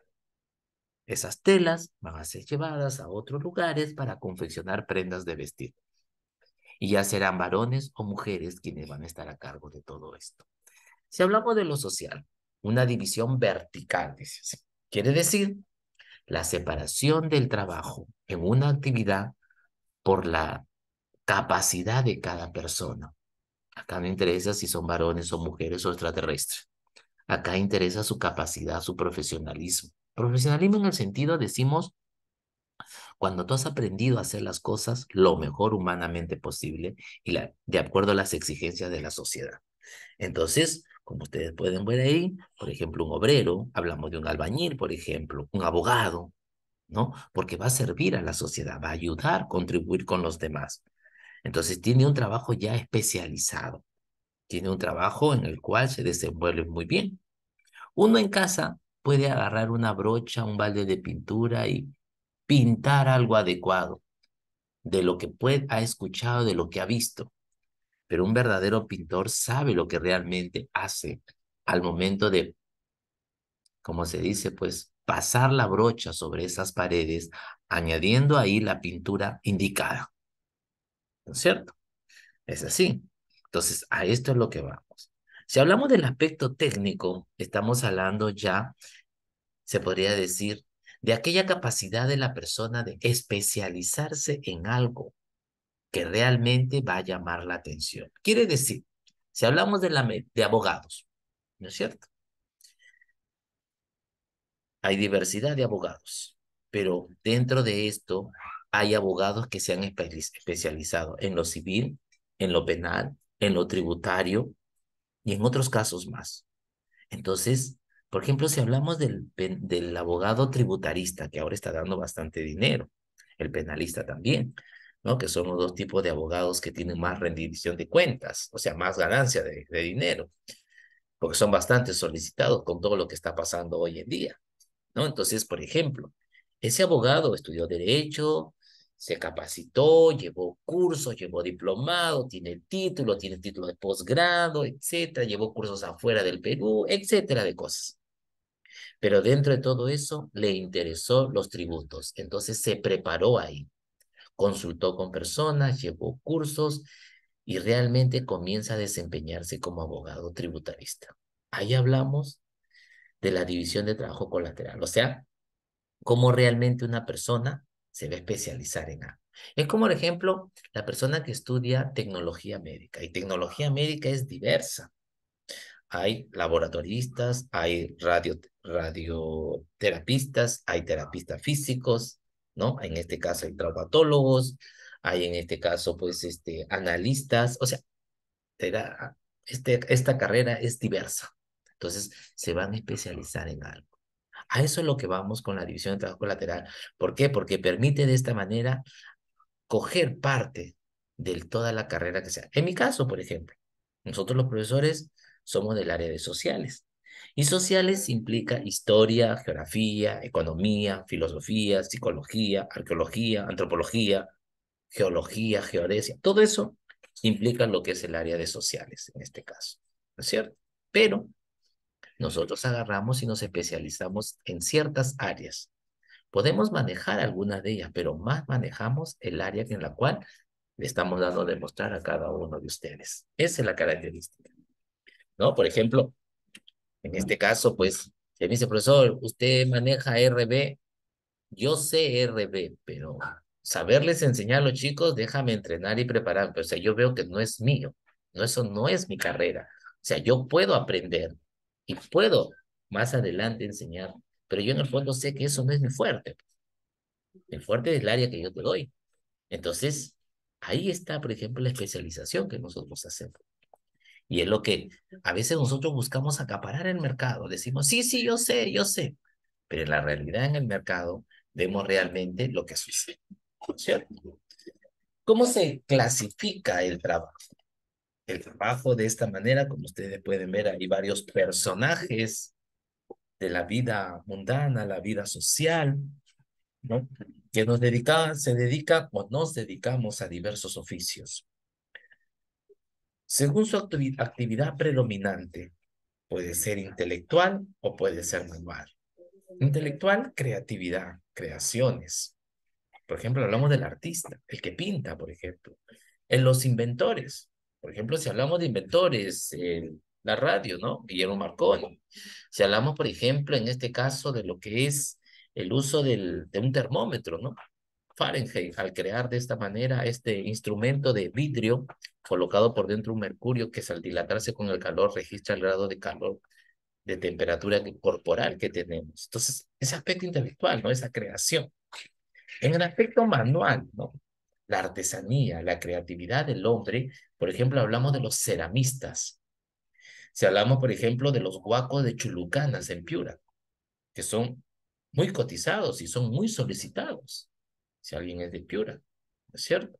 Esas telas van a ser llevadas a otros lugares para confeccionar prendas de vestir. Y ya serán varones o mujeres quienes van a estar a cargo de todo esto. Si hablamos de lo social, una división vertical, dice así. Quiere decir la separación del trabajo en una actividad por la capacidad de cada persona. Acá no interesa si son varones o mujeres o extraterrestres. Acá interesa su capacidad, su profesionalismo. Profesionalismo en el sentido, decimos, cuando tú has aprendido a hacer las cosas lo mejor humanamente posible y de acuerdo a las exigencias de la sociedad. Entonces, como ustedes pueden ver ahí, por ejemplo, un obrero, hablamos de un albañil, por ejemplo, un abogado, ¿no? Porque va a servir a la sociedad, va a ayudar, contribuir con los demás. Entonces, tiene un trabajo ya especializado, tiene un trabajo en el cual se desenvuelve muy bien. Uno en casa puede agarrar una brocha, un balde de pintura y pintar algo adecuado de lo que ha escuchado, de lo que ha visto. Pero un verdadero pintor sabe lo que realmente hace al momento de, como se dice, pues pasar la brocha sobre esas paredes, añadiendo ahí la pintura indicada, ¿no es cierto? Es así. Entonces, a esto es lo que vamos. Si hablamos del aspecto técnico, estamos hablando ya, se podría decir, de aquella capacidad de la persona de especializarse en algo, que realmente va a llamar la atención. Quiere decir, si hablamos de abogados, ¿no es cierto? Hay diversidad de abogados, pero dentro de esto hay abogados que se han especializado en lo civil, en lo penal, en lo tributario y en otros casos más. Entonces, por ejemplo, si hablamos del abogado tributarista, que ahora está dando bastante dinero, el penalista también, ¿no? Que son los dos tipos de abogados que tienen más rendición de cuentas, o sea, más ganancia de dinero, porque son bastante solicitados con todo lo que está pasando hoy en día, ¿no? Entonces, por ejemplo, ese abogado estudió derecho, se capacitó, llevó cursos, llevó diplomado, tiene título de posgrado, etcétera, llevó cursos afuera del Perú, etcétera, de cosas. Pero dentro de todo eso le interesó los tributos, entonces se preparó ahí, consultó con personas, llevó cursos y realmente comienza a desempeñarse como abogado tributarista. Ahí hablamos de la división de trabajo colateral, o sea, cómo realmente una persona se va a especializar en algo. Es como, por ejemplo, la persona que estudia tecnología médica, y tecnología médica es diversa. Hay laboratoristas, hay radioterapistas, hay terapistas físicos, ¿no? En este caso hay traumatólogos, hay en este caso, pues, analistas, o sea, esta carrera es diversa. Entonces, se van a especializar en algo. A eso es lo que vamos con la división de trabajo colateral. ¿Por qué? Porque permite de esta manera coger parte de toda la carrera que sea. En mi caso, por ejemplo, nosotros los profesores somos del área de sociales. Y sociales implica historia, geografía, economía, filosofía, psicología, arqueología, antropología, geología, geodesia. Todo eso implica lo que es el área de sociales en este caso. ¿No es cierto? Pero nosotros agarramos y nos especializamos en ciertas áreas. Podemos manejar algunas de ellas, pero más manejamos el área en la cual le estamos dando a demostrar a cada uno de ustedes. Esa es la característica, ¿no? Por ejemplo, en este caso, pues, se me dice, profesor, usted maneja RB, yo sé RB, pero saberles enseñar a los chicos, déjame entrenar y preparar. Pero, o sea, yo veo que no es mío, no, eso no es mi carrera. O sea, yo puedo aprender y puedo más adelante enseñar, pero yo en el fondo sé que eso no es mi fuerte. El fuerte es el área que yo te doy. Entonces, ahí está, por ejemplo, la especialización que nosotros hacemos. Y es lo que a veces nosotros buscamos acaparar el mercado. Decimos, sí, sí, yo sé. Pero en la realidad en el mercado vemos realmente lo que sucede. ¿Cierto? ¿Cómo se clasifica el trabajo? El trabajo de esta manera, como ustedes pueden ver, hay varios personajes de la vida mundana, la vida social, ¿no? Que se dedican o nos dedicamos a diversos oficios. Según su actividad predominante, puede ser intelectual o puede ser manual. Intelectual, creatividad, creaciones. Por ejemplo, hablamos del artista, el que pinta, por ejemplo. En los inventores, por ejemplo, si hablamos de inventores, la radio, ¿no? Guillermo Marconi. Si hablamos, por ejemplo, en este caso de lo que es el uso de un termómetro, ¿no? Fahrenheit, al crear de esta manera este instrumento de vidrio colocado por dentro un mercurio que al dilatarse con el calor registra el grado de calor, de temperatura corporal que tenemos. Entonces, ese aspecto intelectual, ¿no? Esa creación. En el aspecto manual, ¿no? La artesanía, la creatividad del hombre, por ejemplo, hablamos de los ceramistas. Si hablamos, por ejemplo, de los huacos de Chulucanas en Piura, que son muy cotizados y son muy solicitados, si alguien es de Piura, ¿no es cierto?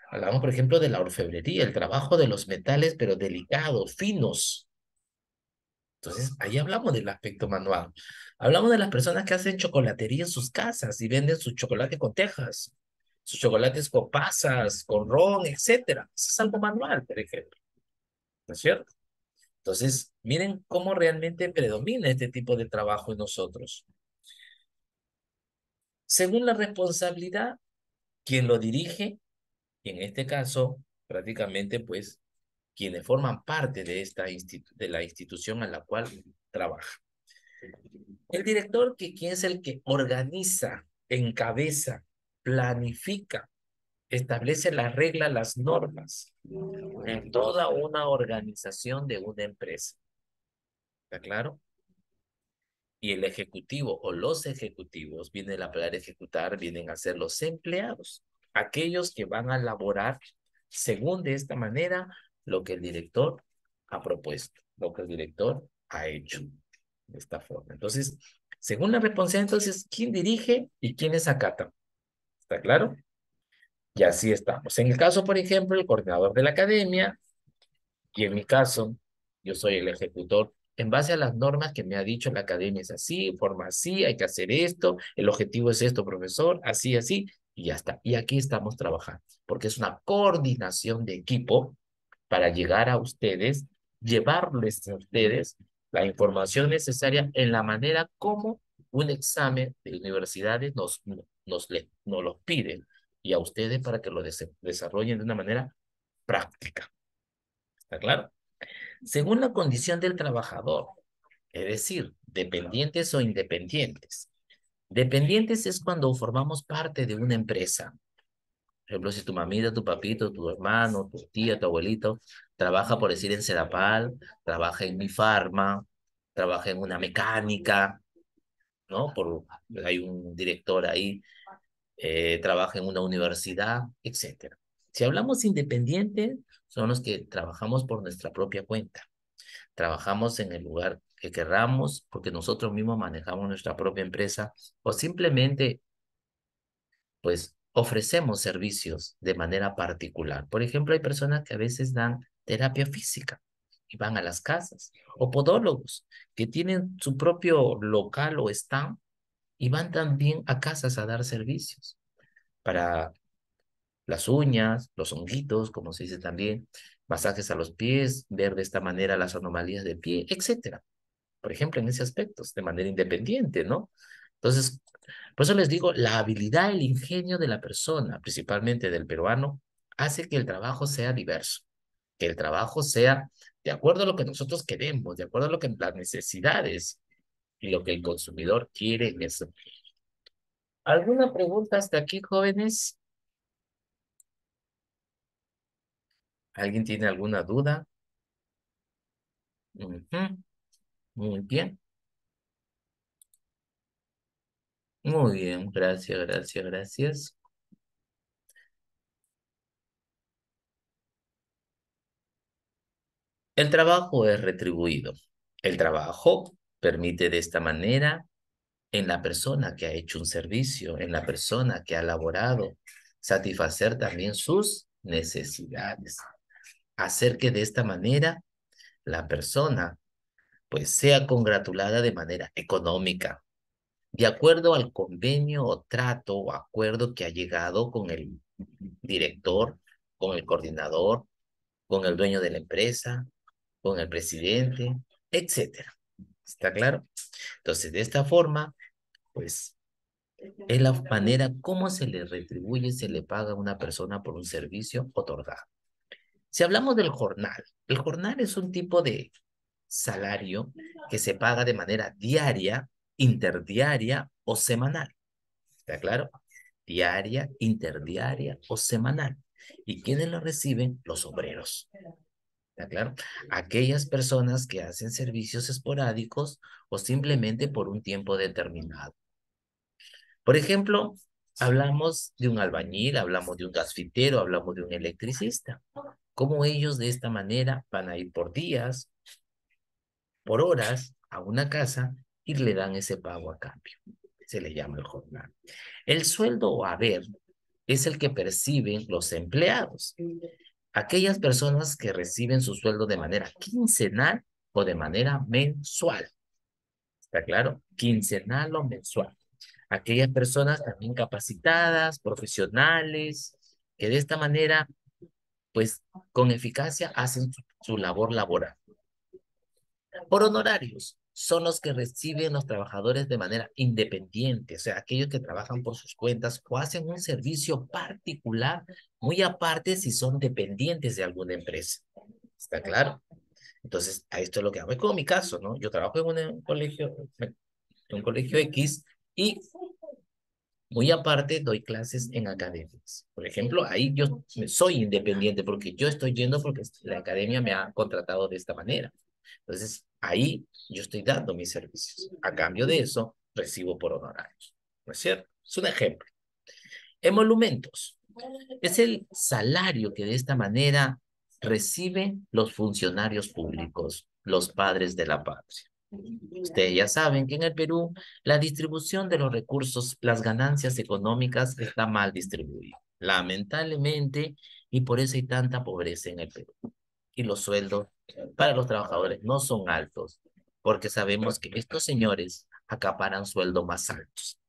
Hablamos, por ejemplo, de la orfebrería, el trabajo de los metales, pero delicados, finos. Entonces, ahí hablamos del aspecto manual. Hablamos de las personas que hacen chocolatería en sus casas y venden su chocolate con tejas, sus chocolates con pasas, con ron, etcétera. Eso es algo manual, por ejemplo. ¿No es cierto? Entonces, miren cómo realmente predomina este tipo de trabajo en nosotros. Según la responsabilidad, quien lo dirige, y en este caso, prácticamente, pues, quienes forman parte de de la institución a la cual trabaja. El director, que quien es el que organiza, encabeza, planifica establece las reglas, las normas en toda una organización de una empresa. ¿Está claro? Y el ejecutivo o los ejecutivos, viene la palabra ejecutar, vienen a ser los empleados, aquellos que van a elaborar según de esta manera lo que el director ha propuesto, lo que el director ha hecho de esta forma. Entonces, según la responsabilidad, entonces, ¿quién dirige y quiénes acatan? ¿Está claro? Y así estamos. En el caso, por ejemplo, el coordinador de la academia, y en mi caso, yo soy el ejecutor. En base a las normas que me ha dicho la academia es así, forma así, hay que hacer esto, el objetivo es esto, profesor, así, así, y ya está. Y aquí estamos trabajando, porque es una coordinación de equipo para llegar a ustedes, llevarles a ustedes la información necesaria en la manera como un examen de universidades nos los pide, y a ustedes para que lo desarrollen de una manera práctica. ¿Está claro? Según la condición del trabajador, es decir, dependientes o independientes. Dependientes es cuando formamos parte de una empresa. Por ejemplo, si tu mamita, tu papito, tu hermano, tu tía, tu abuelito trabaja, por decir, en Sedapal, trabaja en Mi Farma, trabaja en una mecánica, ¿no? Hay un director ahí, trabaja en una universidad, etcétera. Si hablamos independientes, son los que trabajamos por nuestra propia cuenta. Trabajamos en el lugar que querramos porque nosotros mismos manejamos nuestra propia empresa o simplemente pues ofrecemos servicios de manera particular. Por ejemplo, hay personas que a veces dan terapia física y van a las casas, o podólogos que tienen su propio local o stand y van también a casas a dar servicios para las uñas, los honguitos, como se dice también, masajes a los pies, ver de esta manera las anomalías del pie, etcétera. Por ejemplo, en ese aspecto, de manera independiente, ¿no? Entonces, por eso les digo, la habilidad, el ingenio de la persona, principalmente del peruano, hace que el trabajo sea diverso, que el trabajo sea de acuerdo a lo que nosotros queremos, de acuerdo a lo que las necesidades y lo que el consumidor quiere en eso. ¿Alguna pregunta hasta aquí, jóvenes? ¿Alguien tiene alguna duda? Ujú. Muy bien, muy bien, gracias, gracias, gracias. El trabajo es retribuido. El trabajo permite de esta manera en la persona que ha hecho un servicio, en la persona que ha laborado, satisfacer también sus necesidades. Hacer que de esta manera la persona pues sea congratulada de manera económica, de acuerdo al convenio o trato o acuerdo que ha llegado con el director, con el coordinador, con el dueño de la empresa, con el presidente, etcétera. ¿Está claro? Entonces, de esta forma, pues es la manera como se le retribuye, se le paga a una persona por un servicio otorgado. Si hablamos del jornal, el jornal es un tipo de salario que se paga de manera diaria, interdiaria o semanal. ¿Está claro? Diaria, interdiaria o semanal. ¿Y quiénes lo reciben? Los obreros. ¿Está claro? Aquellas personas que hacen servicios esporádicos o simplemente por un tiempo determinado. Por ejemplo, hablamos de un albañil, hablamos de un gasfitero, hablamos de un electricista. Cómo ellos de esta manera van a ir por días, por horas a una casa y le dan ese pago a cambio. Se le llama el jornal. El sueldo o haber es el que perciben los empleados. Aquellas personas que reciben su sueldo de manera quincenal o de manera mensual. ¿Está claro? Quincenal o mensual. Aquellas personas también capacitadas, profesionales, que de esta manera, pues, con eficacia hacen su labor laboral. Por honorarios, son los que reciben los trabajadores de manera independiente, o sea, aquellos que trabajan por sus cuentas o hacen un servicio particular, muy aparte si son dependientes de alguna empresa. ¿Está claro? Entonces, a esto es lo que hago. Es como mi caso, ¿no? Yo trabajo en un colegio X y Muy aparte, doy clases en academias. Por ejemplo, ahí yo soy independiente porque yo estoy yendo porque la academia me ha contratado de esta manera. Entonces, ahí yo estoy dando mis servicios. A cambio de eso, recibo por honorarios. ¿No es cierto? Es un ejemplo. Emolumentos. Es el salario que de esta manera reciben los funcionarios públicos, los padres de la patria. Ustedes ya saben que en el Perú la distribución de los recursos, las ganancias económicas está mal distribuida, lamentablemente, y por eso hay tanta pobreza en el Perú. Y los sueldos para los trabajadores no son altos, porque sabemos que estos señores acaparan sueldos más altos,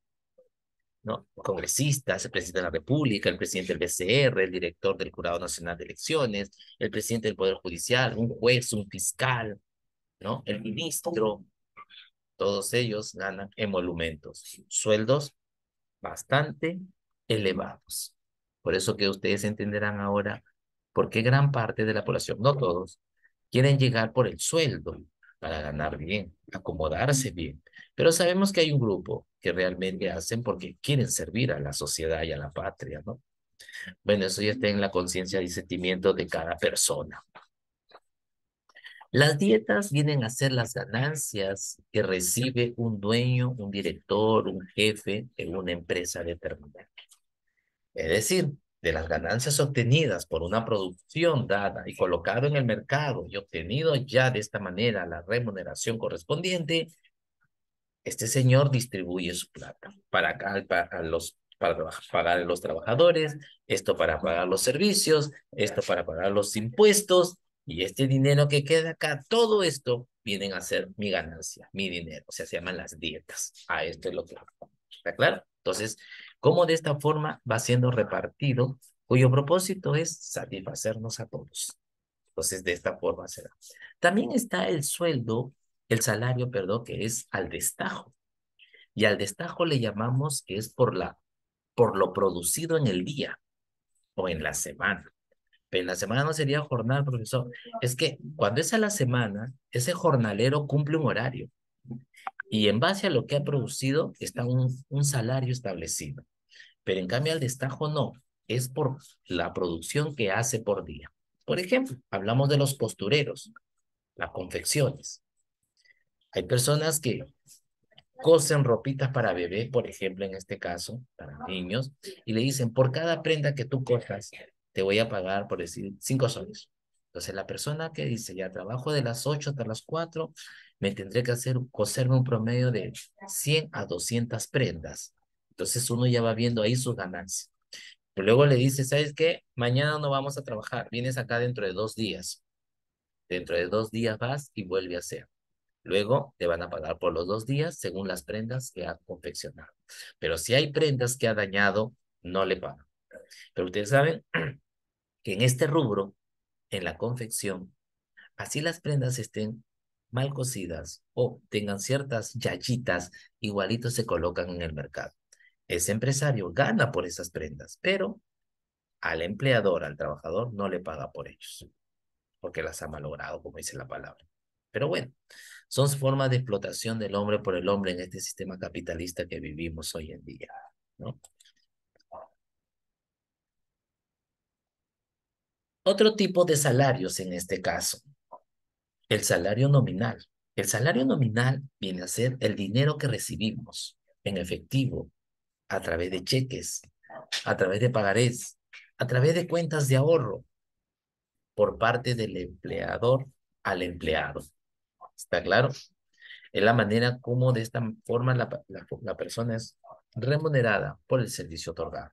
¿no? Congresistas, el presidente de la República, el presidente del BCR, el director del Jurado Nacional de Elecciones, el presidente del Poder Judicial, un juez, un fiscal, ¿no? El ministro, todos ellos ganan emolumentos, sueldos bastante elevados. Por eso que ustedes entenderán ahora por qué gran parte de la población, no todos, quieren llegar por el sueldo para ganar bien, acomodarse bien. Pero sabemos que hay un grupo que realmente hacen porque quieren servir a la sociedad y a la patria, ¿no? Bueno, eso ya está en la conciencia y sentimiento de cada persona. Las dietas vienen a ser las ganancias que recibe un dueño, un director, un jefe en una empresa determinada. Es decir, de las ganancias obtenidas por una producción dada y colocado en el mercado y obtenido ya de esta manera la remuneración correspondiente, este señor distribuye su plata para pagar a los trabajadores, esto para pagar los servicios, esto para pagar los impuestos, y este dinero que queda acá, todo esto vienen a ser mi ganancia, mi dinero, o sea, se llaman las dietas. A esto es lo que... ¿Está claro? Entonces, ¿cómo de esta forma va siendo repartido, cuyo propósito es satisfacernos a todos? Entonces, de esta forma será. También está el sueldo, el salario, perdón, que es al destajo. Y al destajo le llamamos que es por lo producido en el día o en la semana. Pero en la semana no sería jornal, profesor. Es que cuando es a la semana, ese jornalero cumple un horario. Y en base a lo que ha producido está un salario establecido. Pero en cambio al destajo no. Es por la producción que hace por día. Por ejemplo, hablamos de los costureros, las confecciones. Hay personas que cosen ropitas para bebés, por ejemplo, en este caso, para niños, y le dicen, por cada prenda que tú cojas, te voy a pagar, por decir, 5 soles. Entonces, la persona que dice, ya trabajo de las 8 hasta las 4, me tendré que coserme un promedio de 100 a 200 prendas. Entonces, uno ya va viendo ahí sus ganancias. Pero luego le dice, ¿sabes qué? Mañana no vamos a trabajar, vienes acá dentro de 2 días. Dentro de 2 días vas y vuelve a hacer. Luego te van a pagar por los 2 días según las prendas que ha confeccionado. Pero si hay prendas que ha dañado, no le pagan. Pero ustedes saben que en este rubro, en la confección, así las prendas estén mal cosidas o tengan ciertas yayitas, igualitos se colocan en el mercado. Ese empresario gana por esas prendas, pero al empleador, al trabajador, no le paga por ellos, porque las ha malogrado, como dice la palabra. Pero bueno, son formas de explotación del hombre por el hombre en este sistema capitalista que vivimos hoy en día, ¿no? Otro tipo de salarios en este caso, el salario nominal. El salario nominal viene a ser el dinero que recibimos en efectivo, a través de cheques, a través de pagarés, a través de cuentas de ahorro, por parte del empleador al empleado. ¿Está claro? Es la manera como de esta forma la persona es remunerada por el servicio otorgado.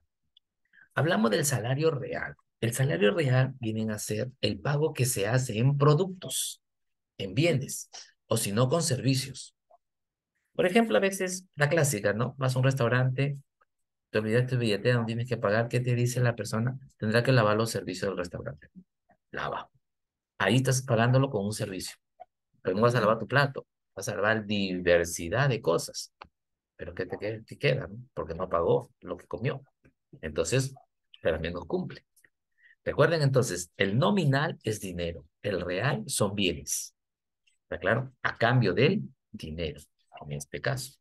Hablamos del salario real. El salario real viene a ser el pago que se hace en productos, en bienes, o si no con servicios. Por ejemplo, a veces la clásica, ¿no? Vas a un restaurante, te olvidaste tu billetera, no tienes que pagar. ¿Qué te dice la persona? Tendrá que lavar los servicios del restaurante. Lava. Ahí estás pagándolo con un servicio. Pero no vas a lavar tu plato, vas a lavar diversidad de cosas. Pero ¿qué te queda, no? Porque no pagó lo que comió. Entonces, pero al menos cumple. Recuerden entonces, el nominal es dinero, el real son bienes. ¿Está claro? A cambio del dinero, en este caso.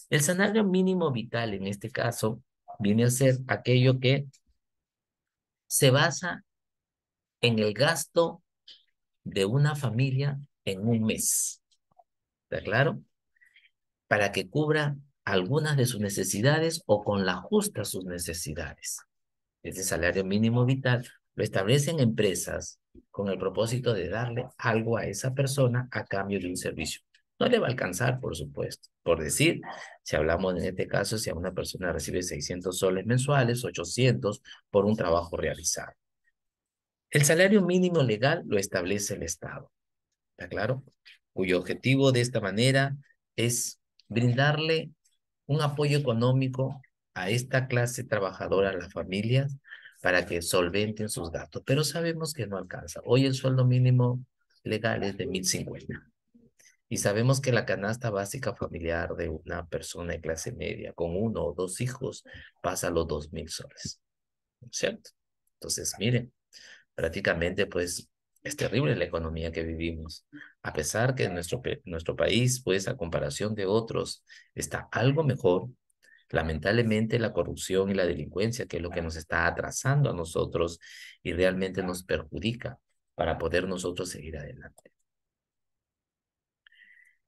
El salario mínimo vital en este caso viene a ser aquello que se basa en el gasto de una familia en un mes. ¿Está claro? Para que cubra algunas de sus necesidades o con la justa sus necesidades. Ese salario mínimo vital lo establecen empresas con el propósito de darle algo a esa persona a cambio de un servicio. No le va a alcanzar, por supuesto. Por decir, si hablamos en este caso, si a una persona recibe 600 soles mensuales, 800 por un trabajo realizado. El salario mínimo legal lo establece el Estado. ¿Está claro? Cuyo objetivo de esta manera es brindarle un apoyo económico a esta clase trabajadora, a las familias, para que solventen sus gastos. Pero sabemos que no alcanza. Hoy el sueldo mínimo legal es de 1.050. Y sabemos que la canasta básica familiar de una persona de clase media con uno o dos hijos pasa a los 2.000 soles. ¿Cierto? Entonces, miren, prácticamente pues es terrible la economía que vivimos. A pesar que nuestro país, pues a comparación de otros, está algo mejor, lamentablemente la corrupción y la delincuencia, que es lo que nos está atrasando a nosotros y realmente nos perjudica para poder nosotros seguir adelante.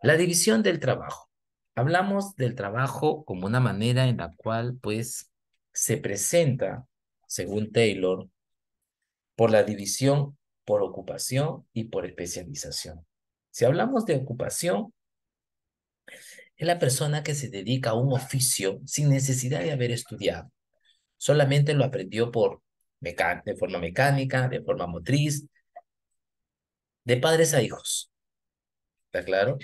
La división del trabajo. Hablamos del trabajo como una manera en la cual pues se presenta, según Taylor, por la división por ocupación y por especialización. Si hablamos de ocupación, es la persona que se dedica a un oficio sin necesidad de haber estudiado. Solamente lo aprendió de forma mecánica, de forma motriz, de padres a hijos. ¿Está claro?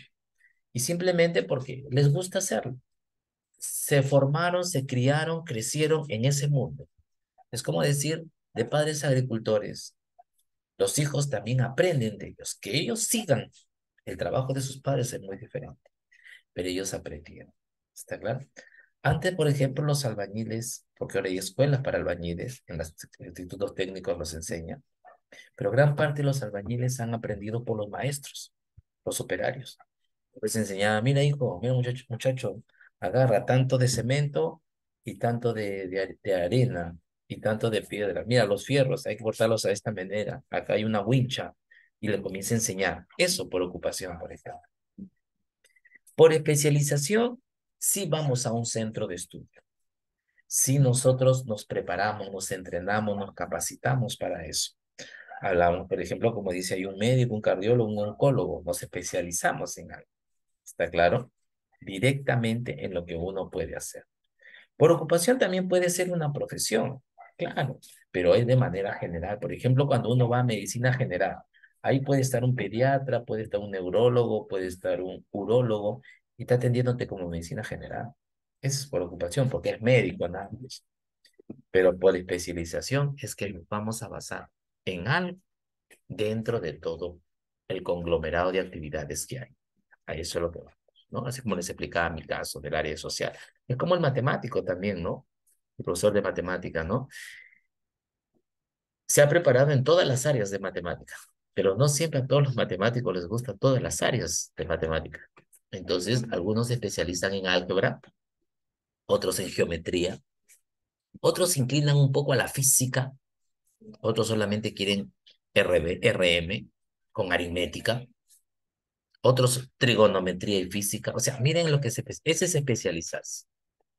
Y simplemente porque les gusta hacerlo. Se formaron, se criaron, crecieron en ese mundo. Es como decir, de padres agricultores. Los hijos también aprenden de ellos. Que ellos sigan el trabajo de sus padres es muy diferente, pero ellos aprendieron. ¿Está claro? Antes, por ejemplo, los albañiles, porque ahora hay escuelas para albañiles, en los institutos técnicos los enseñan, pero gran parte de los albañiles han aprendido por los maestros, los operarios. Les enseñaba, mira hijo, mira muchacho, agarra tanto de cemento y tanto de arena y tanto de piedra. Mira, los fierros, hay que cortarlos a esta manera. Acá hay una wincha y le comienza a enseñar. Eso por ocupación, por ejemplo. Por especialización, sí vamos a un centro de estudio. Sí nosotros nos preparamos, nos entrenamos, nos capacitamos para eso. Hablamos, por ejemplo, como dice, hay un médico, un cardiólogo, un oncólogo, nos especializamos en algo. ¿Está claro? Directamente en lo que uno puede hacer. Por ocupación también puede ser una profesión, claro, pero es de manera general. Por ejemplo, cuando uno va a medicina general, ahí puede estar un pediatra, puede estar un neurólogo, puede estar un urólogo y está atendiéndote como medicina general. Eso es por ocupación, porque es médico, nada más. Pero por especialización es que nos vamos a basar en algo dentro de todo el conglomerado de actividades que hay. A eso es lo que vamos, ¿no? Así como les explicaba mi caso del área social. Es como el matemático también, ¿no? El profesor de matemática, ¿no? Se ha preparado en todas las áreas de matemática, pero no siempre a todos los matemáticos les gustan todas las áreas de matemática. Entonces, algunos se especializan en álgebra, otros en geometría, otros se inclinan un poco a la física, otros solamente quieren RM con aritmética, otros trigonometría y física. O sea, miren lo que ese es especializarse,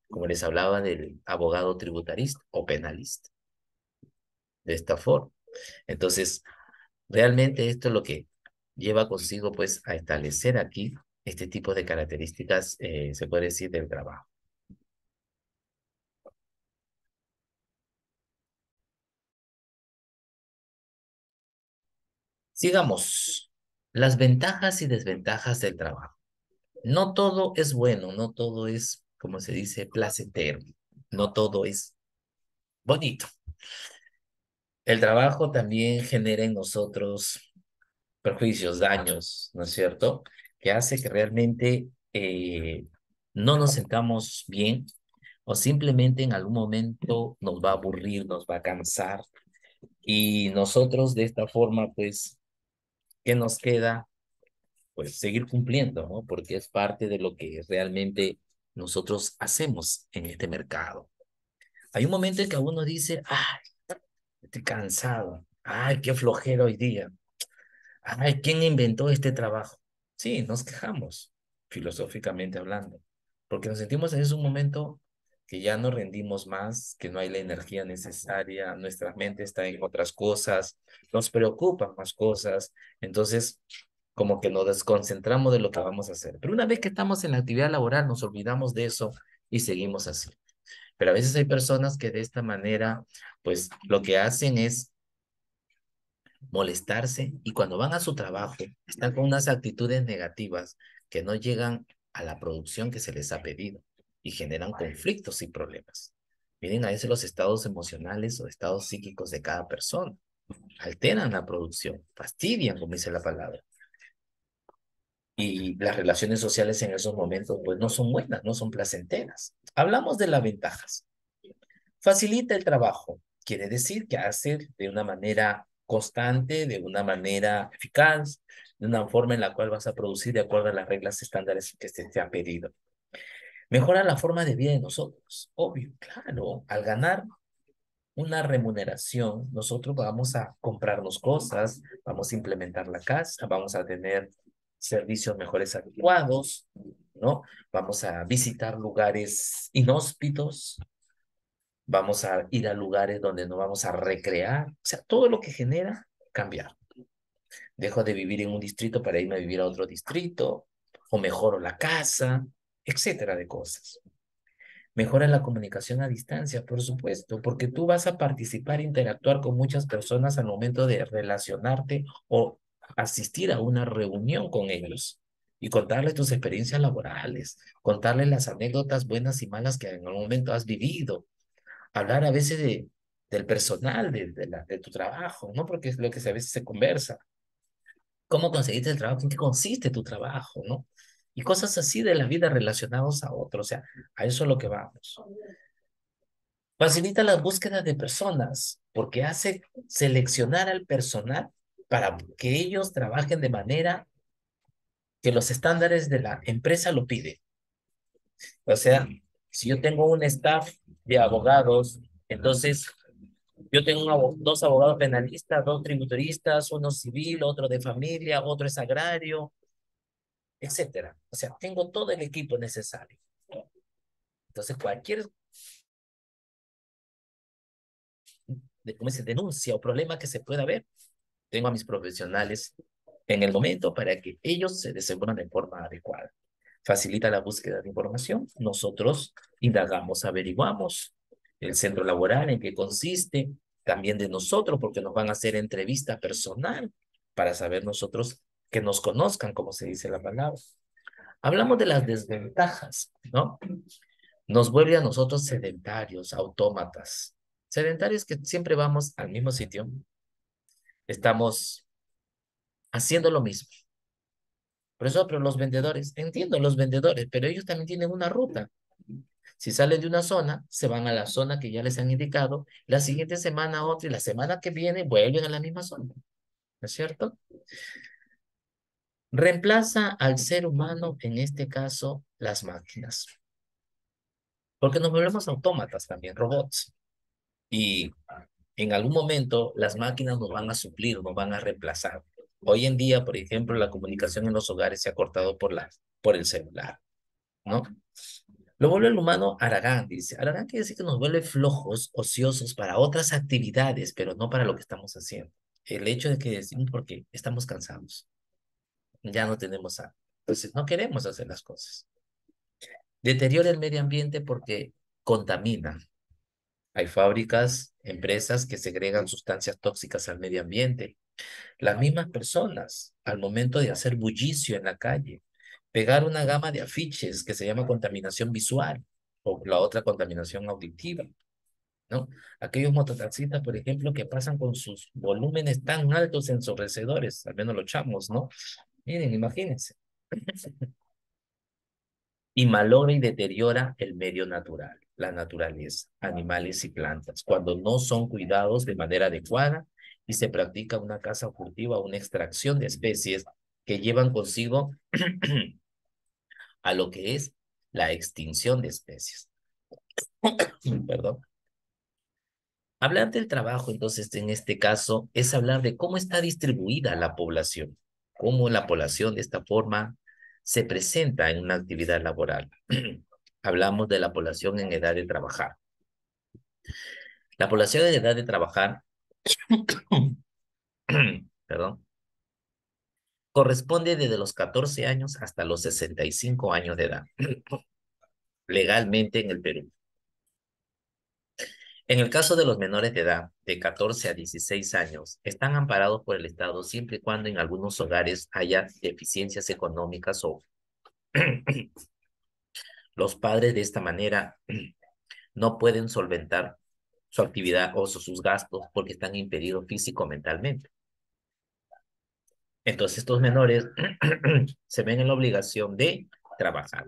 como les hablaba del abogado tributarista o penalista, de esta forma. Entonces, realmente esto es lo que lleva consigo, pues, a establecer aquí este tipo de características, se puede decir, del trabajo. Sigamos. Las ventajas y desventajas del trabajo. No todo es bueno, no todo es, como se dice, placentero, no todo es bonito. El trabajo también genera en nosotros perjuicios, daños, ¿no es cierto? Que hace que realmente no nos sentamos bien o simplemente en algún momento nos va a aburrir, nos va a cansar y nosotros de esta forma, pues, ¿qué nos queda? Pues seguir cumpliendo, ¿no? Porque es parte de lo que realmente nosotros hacemos en este mercado. Hay un momento en que uno dice, ay, estoy cansado, ay, qué flojera hoy día, ay, ¿quién inventó este trabajo? Sí, nos quejamos, filosóficamente hablando, porque nos sentimos en ese momento que ya no rendimos más, que no hay la energía necesaria, nuestra mente está en otras cosas, nos preocupan más cosas, entonces como que nos desconcentramos de lo que vamos a hacer. Pero una vez que estamos en la actividad laboral, nos olvidamos de eso y seguimos así. Pero a veces hay personas que de esta manera, pues lo que hacen es molestarse y cuando van a su trabajo están con unas actitudes negativas que no llegan a la producción que se les ha pedido y generan conflictos y problemas. Miren a veces los estados emocionales o estados psíquicos de cada persona. Alteran la producción, fastidian, como dice la palabra. Y las relaciones sociales en esos momentos pues no son buenas, no son placenteras. Hablamos de las ventajas. Facilita el trabajo. Quiere decir que hace de una manera constante, de una manera eficaz, de una forma en la cual vas a producir de acuerdo a las reglas estándares que se te han pedido. Mejora la forma de vida de nosotros. Obvio, claro. Al ganar una remuneración, nosotros vamos a comprarnos cosas, vamos a implementar la casa, vamos a tener servicios mejores adecuados, ¿no? Vamos a visitar lugares inhóspitos, vamos a ir a lugares donde nos vamos a recrear, o sea, todo lo que genera cambiar. Dejo de vivir en un distrito para irme a vivir a otro distrito, o mejoro la casa, etcétera de cosas. Mejora la comunicación a distancia, por supuesto, porque tú vas a participar, interactuar con muchas personas al momento de relacionarte o asistir a una reunión con ellos y contarles tus experiencias laborales, contarles las anécdotas buenas y malas que en algún momento has vivido, hablar a veces del personal de tu trabajo, ¿no? Porque es lo que a veces se conversa. ¿Cómo conseguiste el trabajo? ¿En qué consiste tu trabajo, no? Y cosas así de la vida relacionados a otros, o sea, a eso es lo que vamos. Facilita la búsqueda de personas porque hace seleccionar al personal para que ellos trabajen de manera que los estándares de la empresa lo piden. O sea, si yo tengo un staff de abogados, entonces yo tengo dos abogados penalistas, dos tributaristas, uno civil, otro de familia, otro es agrario, etcétera. O sea, tengo todo el equipo necesario. Entonces, cualquier como dice, denuncia o problema que se pueda ver, tengo a mis profesionales en el momento para que ellos se desenvuelvan de forma adecuada. Facilita la búsqueda de información. Nosotros indagamos, averiguamos el centro laboral, en qué consiste, también de nosotros, porque nos van a hacer entrevista personal para saber nosotros que nos conozcan, como se dice la palabra. Hablamos de las desventajas, ¿no? Nos vuelve a nosotros sedentarios, autómatas. Sedentarios que siempre vamos al mismo sitio, estamos haciendo lo mismo. Por eso, pero los vendedores, entiendo los vendedores, pero ellos también tienen una ruta. Si salen de una zona, se van a la zona que ya les han indicado, la siguiente semana a otra y la semana que viene vuelven a la misma zona, ¿no es cierto? Reemplaza al ser humano, en este caso, las máquinas, porque nos volvemos autómatas también, robots. Y en algún momento las máquinas nos van a suplir, nos van a reemplazar. Hoy en día, por ejemplo, la comunicación en los hogares se ha cortado por el celular, ¿no? Lo vuelve el humano haragán, dice. Haragán quiere decir que nos vuelve flojos, ociosos para otras actividades, pero no para lo que estamos haciendo. El hecho de que decimos porque estamos cansados, ya no tenemos hambre. Entonces, no queremos hacer las cosas. Deteriora el medio ambiente porque contamina. Hay fábricas, empresas que segregan sustancias tóxicas al medio ambiente. Las mismas personas, al momento de hacer bullicio en la calle, pegar una gama de afiches que se llama contaminación visual o la otra contaminación auditiva, ¿no? Aquellos mototaxistas, por ejemplo, que pasan con sus volúmenes tan altos ensordecedores, al menos los chamos, ¿no? Miren, imagínense. Y malogra y deteriora el medio natural, la naturaleza, animales y plantas, cuando no son cuidados de manera adecuada y se practica una caza furtiva, una extracción de especies que llevan consigo a lo que es la extinción de especies. Perdón. Hablar del trabajo, entonces, en este caso, es hablar de cómo está distribuida la población, cómo la población de esta forma se presenta en una actividad laboral. Hablamos de la población en edad de trabajar. La población en edad de trabajar, perdón, corresponde desde los 14 años hasta los 65 años de edad, legalmente en el Perú. En el caso de los menores de edad, de 14 a 16 años, están amparados por el Estado siempre y cuando en algunos hogares haya deficiencias económicas o los padres de esta manera no pueden solventar su actividad o sus gastos porque están impedidos físico o mentalmente. Entonces estos menores se ven en la obligación de trabajar.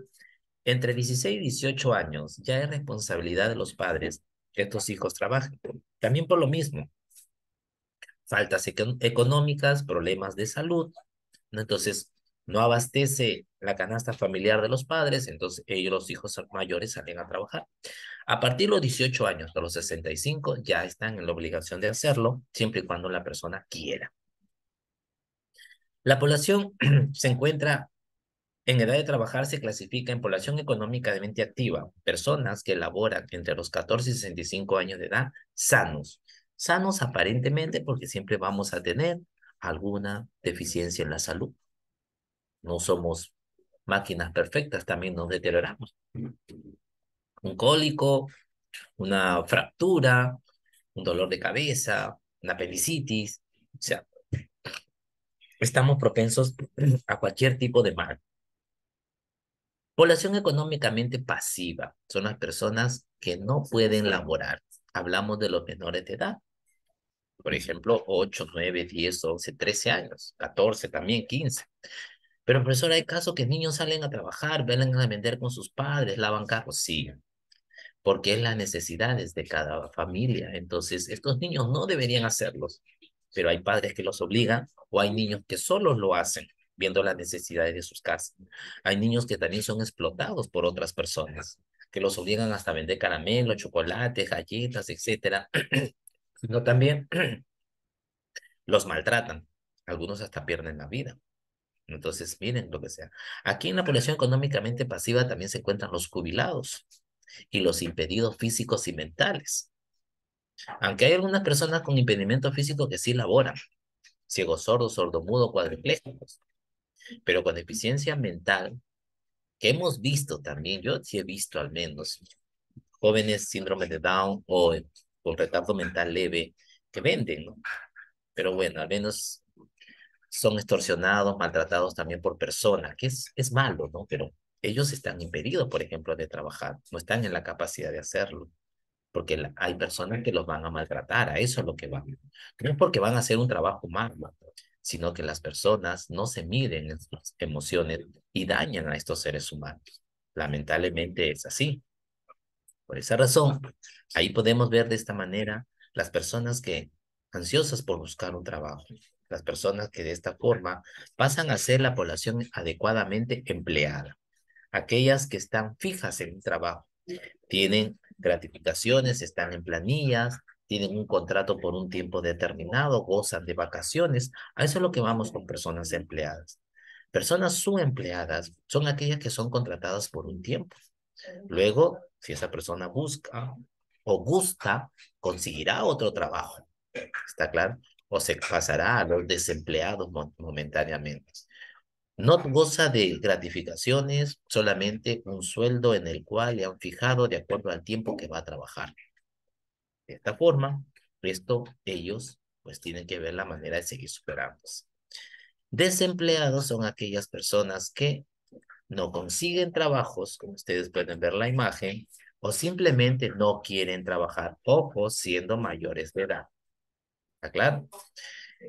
Entre 16 y 18 años ya es responsabilidad de los padres que estos hijos trabajen. También por lo mismo, faltas económicas, problemas de salud, ¿no? Entonces, no abastece la canasta familiar de los padres, entonces ellos, los hijos mayores, salen a trabajar. A partir de los 18 años, hasta los 65, ya están en la obligación de hacerlo, siempre y cuando la persona quiera. La población se encuentra en edad de trabajar, se clasifica en población económicamente activa, personas que laboran entre los 14 y 65 años de edad, sanos. Sanos aparentemente porque siempre vamos a tener alguna deficiencia en la salud. No somos máquinas perfectas, también nos deterioramos. Un cólico, una fractura, un dolor de cabeza, una apendicitis, o sea, estamos propensos a cualquier tipo de mal. Población económicamente pasiva son las personas que no pueden laborar. Hablamos de los menores de edad, por ejemplo, 8, 9, 10, 11, 13 años, 14 también, 15. Pero, profesor, hay casos que niños salen a trabajar, ven a vender con sus padres, lavan carros, sí, porque es las necesidades de cada familia. Entonces, estos niños no deberían hacerlos, pero hay padres que los obligan o hay niños que solos lo hacen, viendo las necesidades de sus casas. Hay niños que también son explotados por otras personas, que los obligan hasta a vender caramelo, chocolate, galletas, etcétera. No también los maltratan. Algunos hasta pierden la vida. Entonces, miren lo que sea. Aquí en la población económicamente pasiva también se encuentran los jubilados y los impedidos físicos y mentales. Aunque hay algunas personas con impedimento físico que sí laboran, ciegos sordos, sordomudos, cuadriplégicos, pero con deficiencia mental, que hemos visto también, yo sí he visto al menos, jóvenes síndrome de Down o con retardo mental leve que venden, ¿no? Pero bueno, al menos son extorsionados, maltratados también por personas, que es malo, ¿no? Pero ellos están impedidos, por ejemplo, de trabajar, no están en la capacidad de hacerlo, porque hay personas que los van a maltratar, a eso es lo que van. No es porque van a hacer un trabajo malo, sino que las personas no se miden en sus emociones y dañan a estos seres humanos. Lamentablemente es así. Por esa razón, ahí podemos ver de esta manera las personas que ansiosas por buscar un trabajo, las personas que de esta forma pasan a ser la población adecuadamente empleada, aquellas que están fijas en un trabajo, tienen gratificaciones, están en planillas, tienen un contrato por un tiempo determinado, gozan de vacaciones. A eso es lo que vamos con personas empleadas. Personas subempleadas son aquellas que son contratadas por un tiempo. Luego, si esa persona busca o gusta, conseguirá otro trabajo. ¿Está claro? O se pasará a los desempleados momentáneamente. No goza de gratificaciones, solamente un sueldo en el cual le han fijado de acuerdo al tiempo que va a trabajar. De esta forma, esto ellos pues tienen que ver la manera de seguir superándose. Desempleados son aquellas personas que no consiguen trabajos, como ustedes pueden ver la imagen, o simplemente no quieren trabajar, ojo, siendo mayores de edad. ¿Está claro?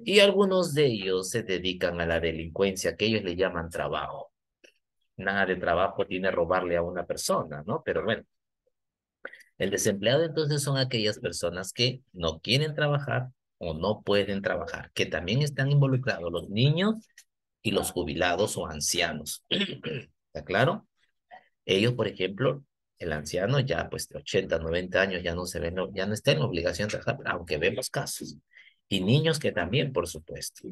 Y algunos de ellos se dedican a la delincuencia, que ellos le llaman trabajo. Nada de trabajo tiene robarle a una persona, ¿no? Pero bueno, el desempleado entonces son aquellas personas que no quieren trabajar o no pueden trabajar, que también están involucrados los niños y los jubilados o ancianos. ¿Está claro? Ellos, por ejemplo, el anciano ya pues de 80, 90 años ya no se ven, ya no está en la obligación de trabajar, aunque vemos casos. Y niños que también, por supuesto,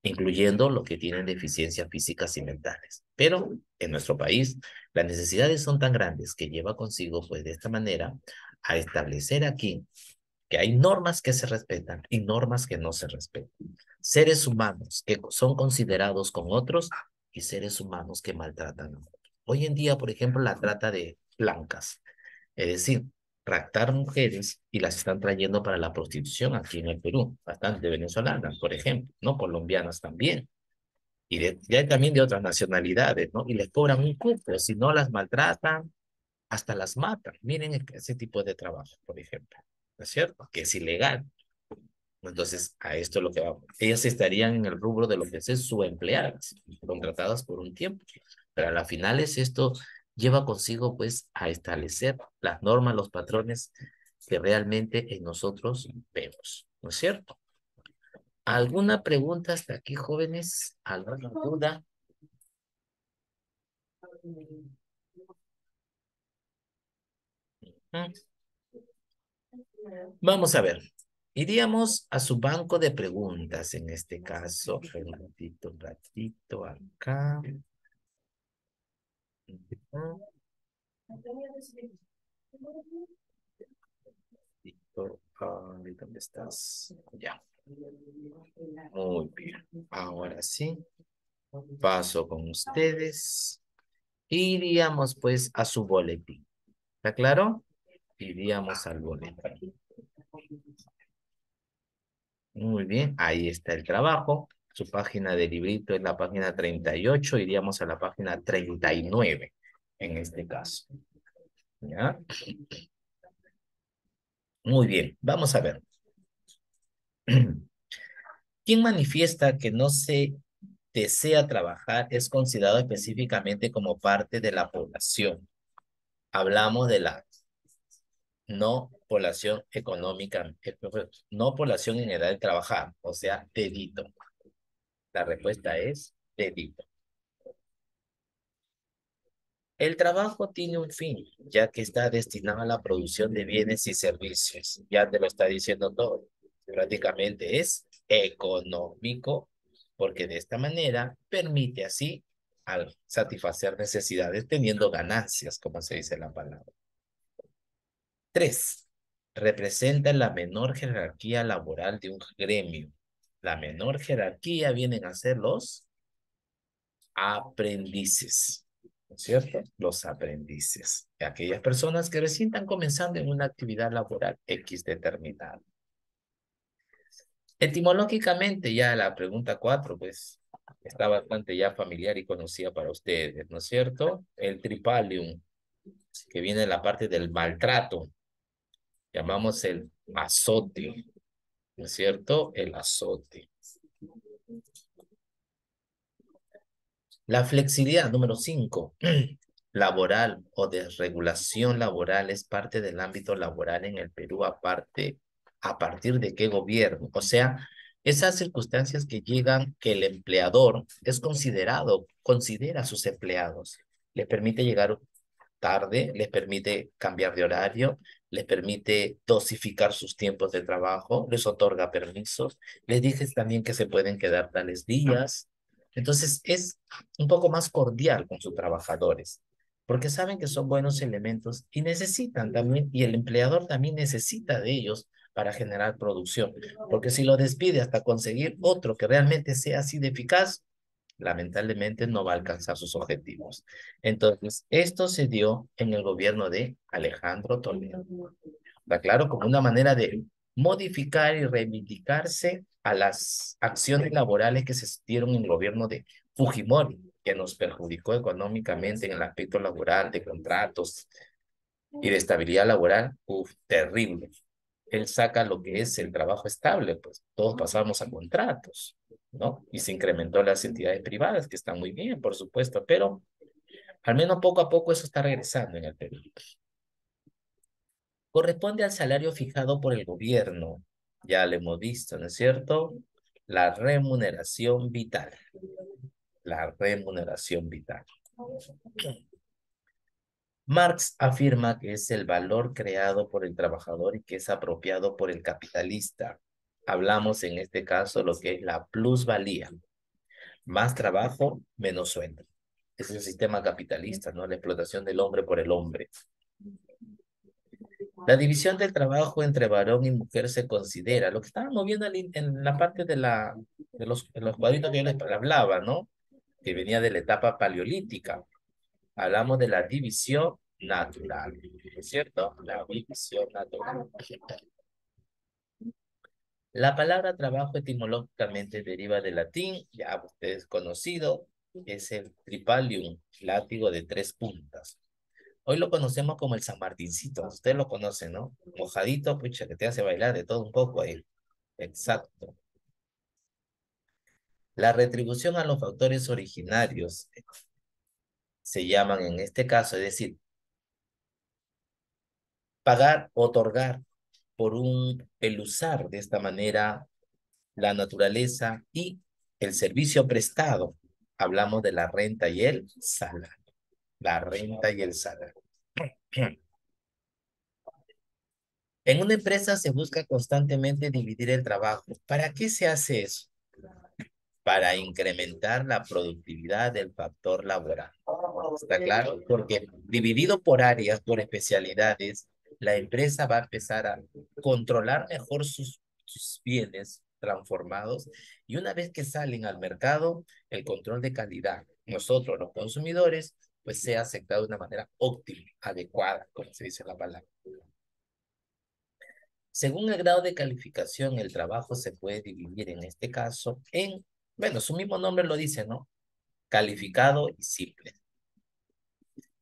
incluyendo los que tienen deficiencias físicas y mentales. Pero en nuestro país, las necesidades son tan grandes que lleva consigo, pues de esta manera, a establecer aquí que hay normas que se respetan y normas que no se respetan. Seres humanos que son considerados con otros y seres humanos que maltratan a otros. Hoy en día, por ejemplo, la trata de blancas, es decir, raptar mujeres y las están trayendo para la prostitución aquí en el Perú, bastante venezolanas, por ejemplo, ¿no? Colombianas también, y ya también de otras nacionalidades, ¿no? Y les cobran un cupo, si no las maltratan, hasta las matan. Miren ese tipo de trabajo, por ejemplo, ¿no es cierto? Que es ilegal. Entonces, a esto es lo que vamos. Ellas estarían en el rubro de lo que es subempleadas, contratadas por un tiempo. Pero a la final es esto lleva consigo, pues, a establecer las normas, los patrones que realmente en nosotros vemos, ¿no es cierto? ¿Alguna pregunta hasta aquí, jóvenes? ¿Alguna duda? ¿Mm? Vamos a ver. Iríamos a su banco de preguntas en este caso. Un ratito acá. Ujú. Ay, ¿dónde estás? Ya. Muy bien. Ahora sí, paso con ustedes. Iríamos pues a su boletín. ¿Está claro? Iríamos al boletín. Muy bien, ahí está el trabajo. Su página de librito es la página 38. Iríamos a la página 39 en este caso. ¿Ya? Muy bien, vamos a ver. Quien manifiesta que no se desea trabajar es considerado específicamente como parte de la población. Hablamos de la no población económica, no población en edad de trabajar, o sea, dedito. La respuesta es dedito. El trabajo tiene un fin, ya que está destinado a la producción de bienes y servicios. Ya te lo está diciendo todo. Prácticamente es económico, porque de esta manera permite así al satisfacer necesidades teniendo ganancias, como se dice la palabra. 3. Representa la menor jerarquía laboral de un gremio. La menor jerarquía vienen a ser los aprendices, ¿no es cierto? Los aprendices, aquellas personas que recién están comenzando en una actividad laboral X determinada. Etimológicamente, ya la pregunta 4, pues, está bastante ya familiar y conocida para ustedes, ¿no es cierto? El tripalium, que viene de la parte del maltrato, llamamos el azote, ¿no es cierto? El azote. La flexibilidad, número 5, laboral o desregulación laboral es parte del ámbito laboral en el Perú, aparte, ¿a partir de qué gobierno? O sea, esas circunstancias que llegan que el empleador es considerado, considera a sus empleados, le permite llegar tarde, les permite cambiar de horario, les permite dosificar sus tiempos de trabajo, les otorga permisos, les dije también que se pueden quedar tales días. Entonces es un poco más cordial con sus trabajadores, porque saben que son buenos elementos y necesitan también, y el empleador también necesita de ellos para generar producción, porque si lo despide hasta conseguir otro que realmente sea así de eficaz, lamentablemente no va a alcanzar sus objetivos. Entonces, esto se dio en el gobierno de Alejandro Toledo. ¿Está claro? Como una manera de modificar y reivindicarse a las acciones laborales que se dieron en el gobierno de Fujimori, que nos perjudicó económicamente en el aspecto laboral, de contratos y de estabilidad laboral. Uf, terrible. Él saca lo que es el trabajo estable, pues todos pasamos a contratos, ¿no? Y se incrementó las entidades privadas, que están muy bien, por supuesto, pero al menos poco a poco eso está regresando en el Perú. Corresponde al salario fijado por el gobierno, ya lo hemos visto, ¿no es cierto? La remuneración vital, la remuneración vital. Marx afirma que es el valor creado por el trabajador y que es apropiado por el capitalista. Hablamos en este caso lo que es la plusvalía. Más trabajo, menos sueldo. Es el sistema capitalista, ¿no? La explotación del hombre por el hombre. La división del trabajo entre varón y mujer se considera, lo que estábamos viendo en la parte de los cuadritos que yo les hablaba, ¿no? Que venía de la etapa paleolítica. Hablamos de la división natural, ¿no es cierto? La división natural. La palabra trabajo etimológicamente deriva del latín, ya ustedes conocido, es el tripalium, látigo de tres puntas. Hoy lo conocemos como el San Martincito, usted lo conoce, ¿no? Mojadito, pucha, que te hace bailar de todo un poco ahí. Exacto. La retribución a los factores originarios se llaman en este caso, es decir, pagar, otorgar el usar de esta manera la naturaleza y el servicio prestado. Hablamos de la renta y el salario. La renta y el salario. En una empresa se busca constantemente dividir el trabajo. ¿Para qué se hace eso? Para incrementar la productividad del factor laboral. ¿Está claro? Porque dividido por áreas, por especialidades, la empresa va a empezar a controlar mejor sus bienes transformados y una vez que salen al mercado, el control de calidad, nosotros los consumidores, pues sea aceptado de una manera óptima, adecuada, como se dice la palabra. Según el grado de calificación, el trabajo se puede dividir en este caso en, bueno, su mismo nombre lo dice, ¿no? Calificado y simple.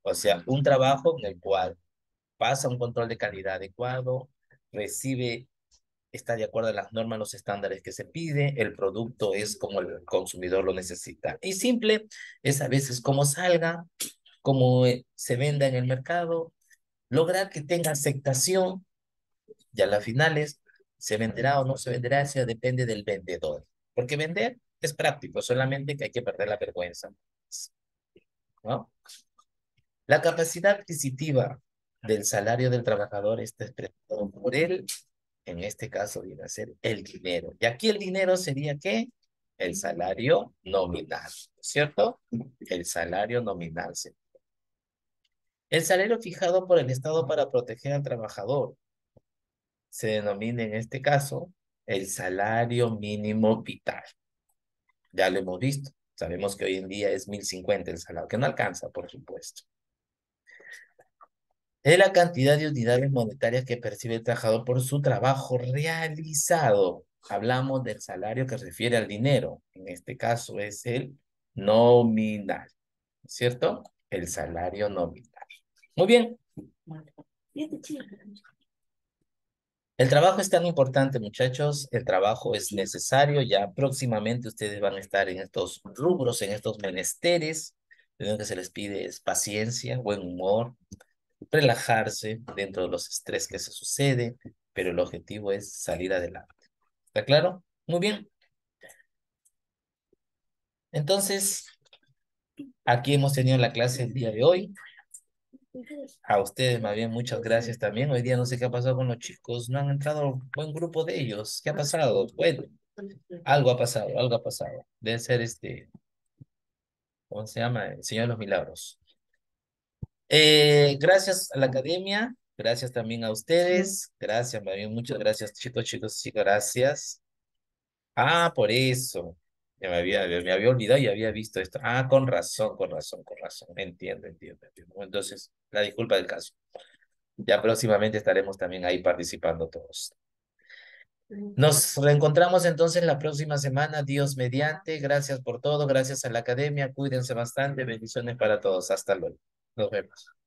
O sea, un trabajo en el cual pasa un control de calidad adecuado, recibe, está de acuerdo a las normas, los estándares que se pide, el producto es como el consumidor lo necesita. Y simple es a veces como salga, como se venda en el mercado, lograr que tenga aceptación y a las finales se venderá o no se venderá, eso depende del vendedor. Porque vender es práctico, solamente que hay que perder la vergüenza, ¿no? La capacidad adquisitiva del salario del trabajador está expresado por él, en este caso viene a ser el dinero. Y aquí el dinero sería ¿qué? El salario nominal, ¿cierto? El salario nominal. El salario fijado por el Estado para proteger al trabajador se denomina en este caso el salario mínimo vital. Ya lo hemos visto. Sabemos que hoy en día es 1.050 el salario, que no alcanza, por supuesto. Es la cantidad de unidades monetarias que percibe el trabajador por su trabajo realizado. Hablamos del salario que refiere al dinero. En este caso es el nominal, ¿cierto? El salario nominal. Muy bien. El trabajo es tan importante, muchachos. El trabajo es necesario. Ya próximamente ustedes van a estar en estos rubros, en estos menesteres. Lo que se les pide es paciencia, buen humor, relajarse dentro de los estrés que se sucede, pero el objetivo es salir adelante. ¿Está claro? Muy bien. Entonces, aquí hemos tenido la clase el día de hoy. A ustedes, más bien, muchas gracias también. Hoy día no sé qué ha pasado con los chicos. No han entrado buen grupo de ellos. ¿Qué ha pasado? Bueno, algo ha pasado, algo ha pasado. Debe ser ¿cómo se llama? El Señor de los Milagros. Gracias a la academia. Gracias también a ustedes. Gracias, más bien, muchas gracias, chicos, chicos, chicas, gracias. Ah, por eso. Me había olvidado y había visto esto. Ah, con razón, con razón, con razón. Entiendo, entiendo, entiendo. Entonces, la disculpa del caso. Ya próximamente estaremos también ahí participando todos. Nos reencontramos entonces la próxima semana, Dios mediante. Gracias por todo, gracias a la academia. Cuídense bastante. Bendiciones para todos. Hasta luego. Nos vemos.